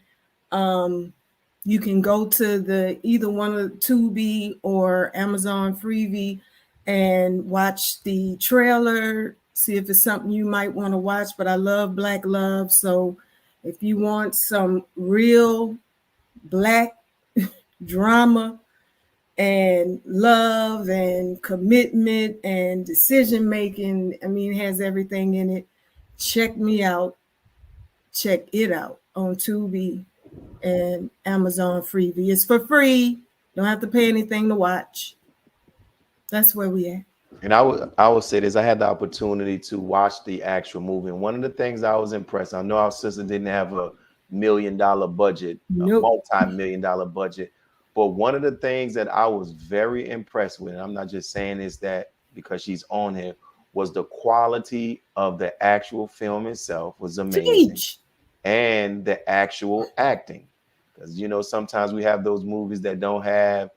You can go to either one of Tubi or Amazon Freevee and watch the trailer, see if it's something you might want to watch. But I love Black love. So if you want some real Black drama and love and commitment and decision making, it has everything in it. Check me out. Check it out on Tubi and Amazon Freevee. It's for free. Don't have to pay anything to watch. That's where we at. And I would say this: I had the opportunity to watch the actual movie, and one of the things I was impressed. I know our sister didn't have a $1 million budget, Nope. a multi-million-dollar budget, but one of the things that I was very impressed with, and I'm not just saying this that because she's on here, was the quality of the actual film itself was amazing. And the actual acting. Because, sometimes we have those movies that don't have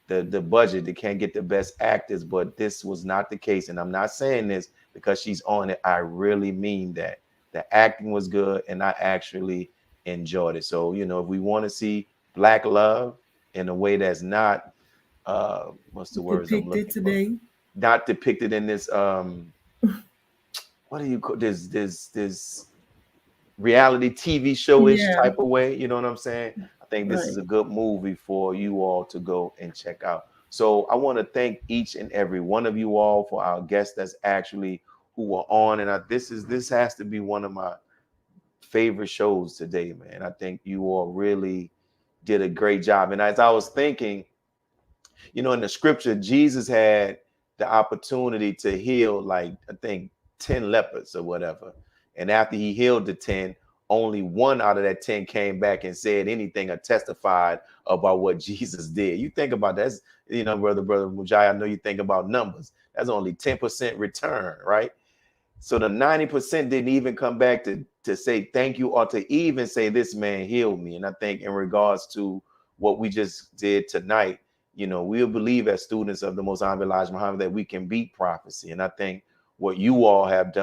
the budget, they can't get the best actors, but this was not the case. And I'm not saying this because she's on it. I really mean that. The acting was good and I actually enjoyed it. So, if we want to see Black love in a way that's not, what's the words I'm looking today? For? Not depicted in this, what do you call this reality TV show-ish type of way, you know what I'm saying? I think this is a good movie for you all to go and check out. So I want to thank each and every one of you all for our guests that's actually who are on, and this has to be one of my favorite shows today, man. I think you all really did a great job. And as I was thinking, in the scripture, Jesus had the opportunity to heal, like, I think 10 lepers or whatever. And after he healed the 10, only one out of that 10 came back and said anything or testified about what Jesus did. You think about that, brother Mujai, I know you think about numbers. That's only 10% return, right? So the 90% didn't even come back to say thank you or to even say this man healed me. And I think in regards to what we just did tonight, we'll believe as students of the Most High Elijah Muhammad that we can beat prophecy. And I think what you all have done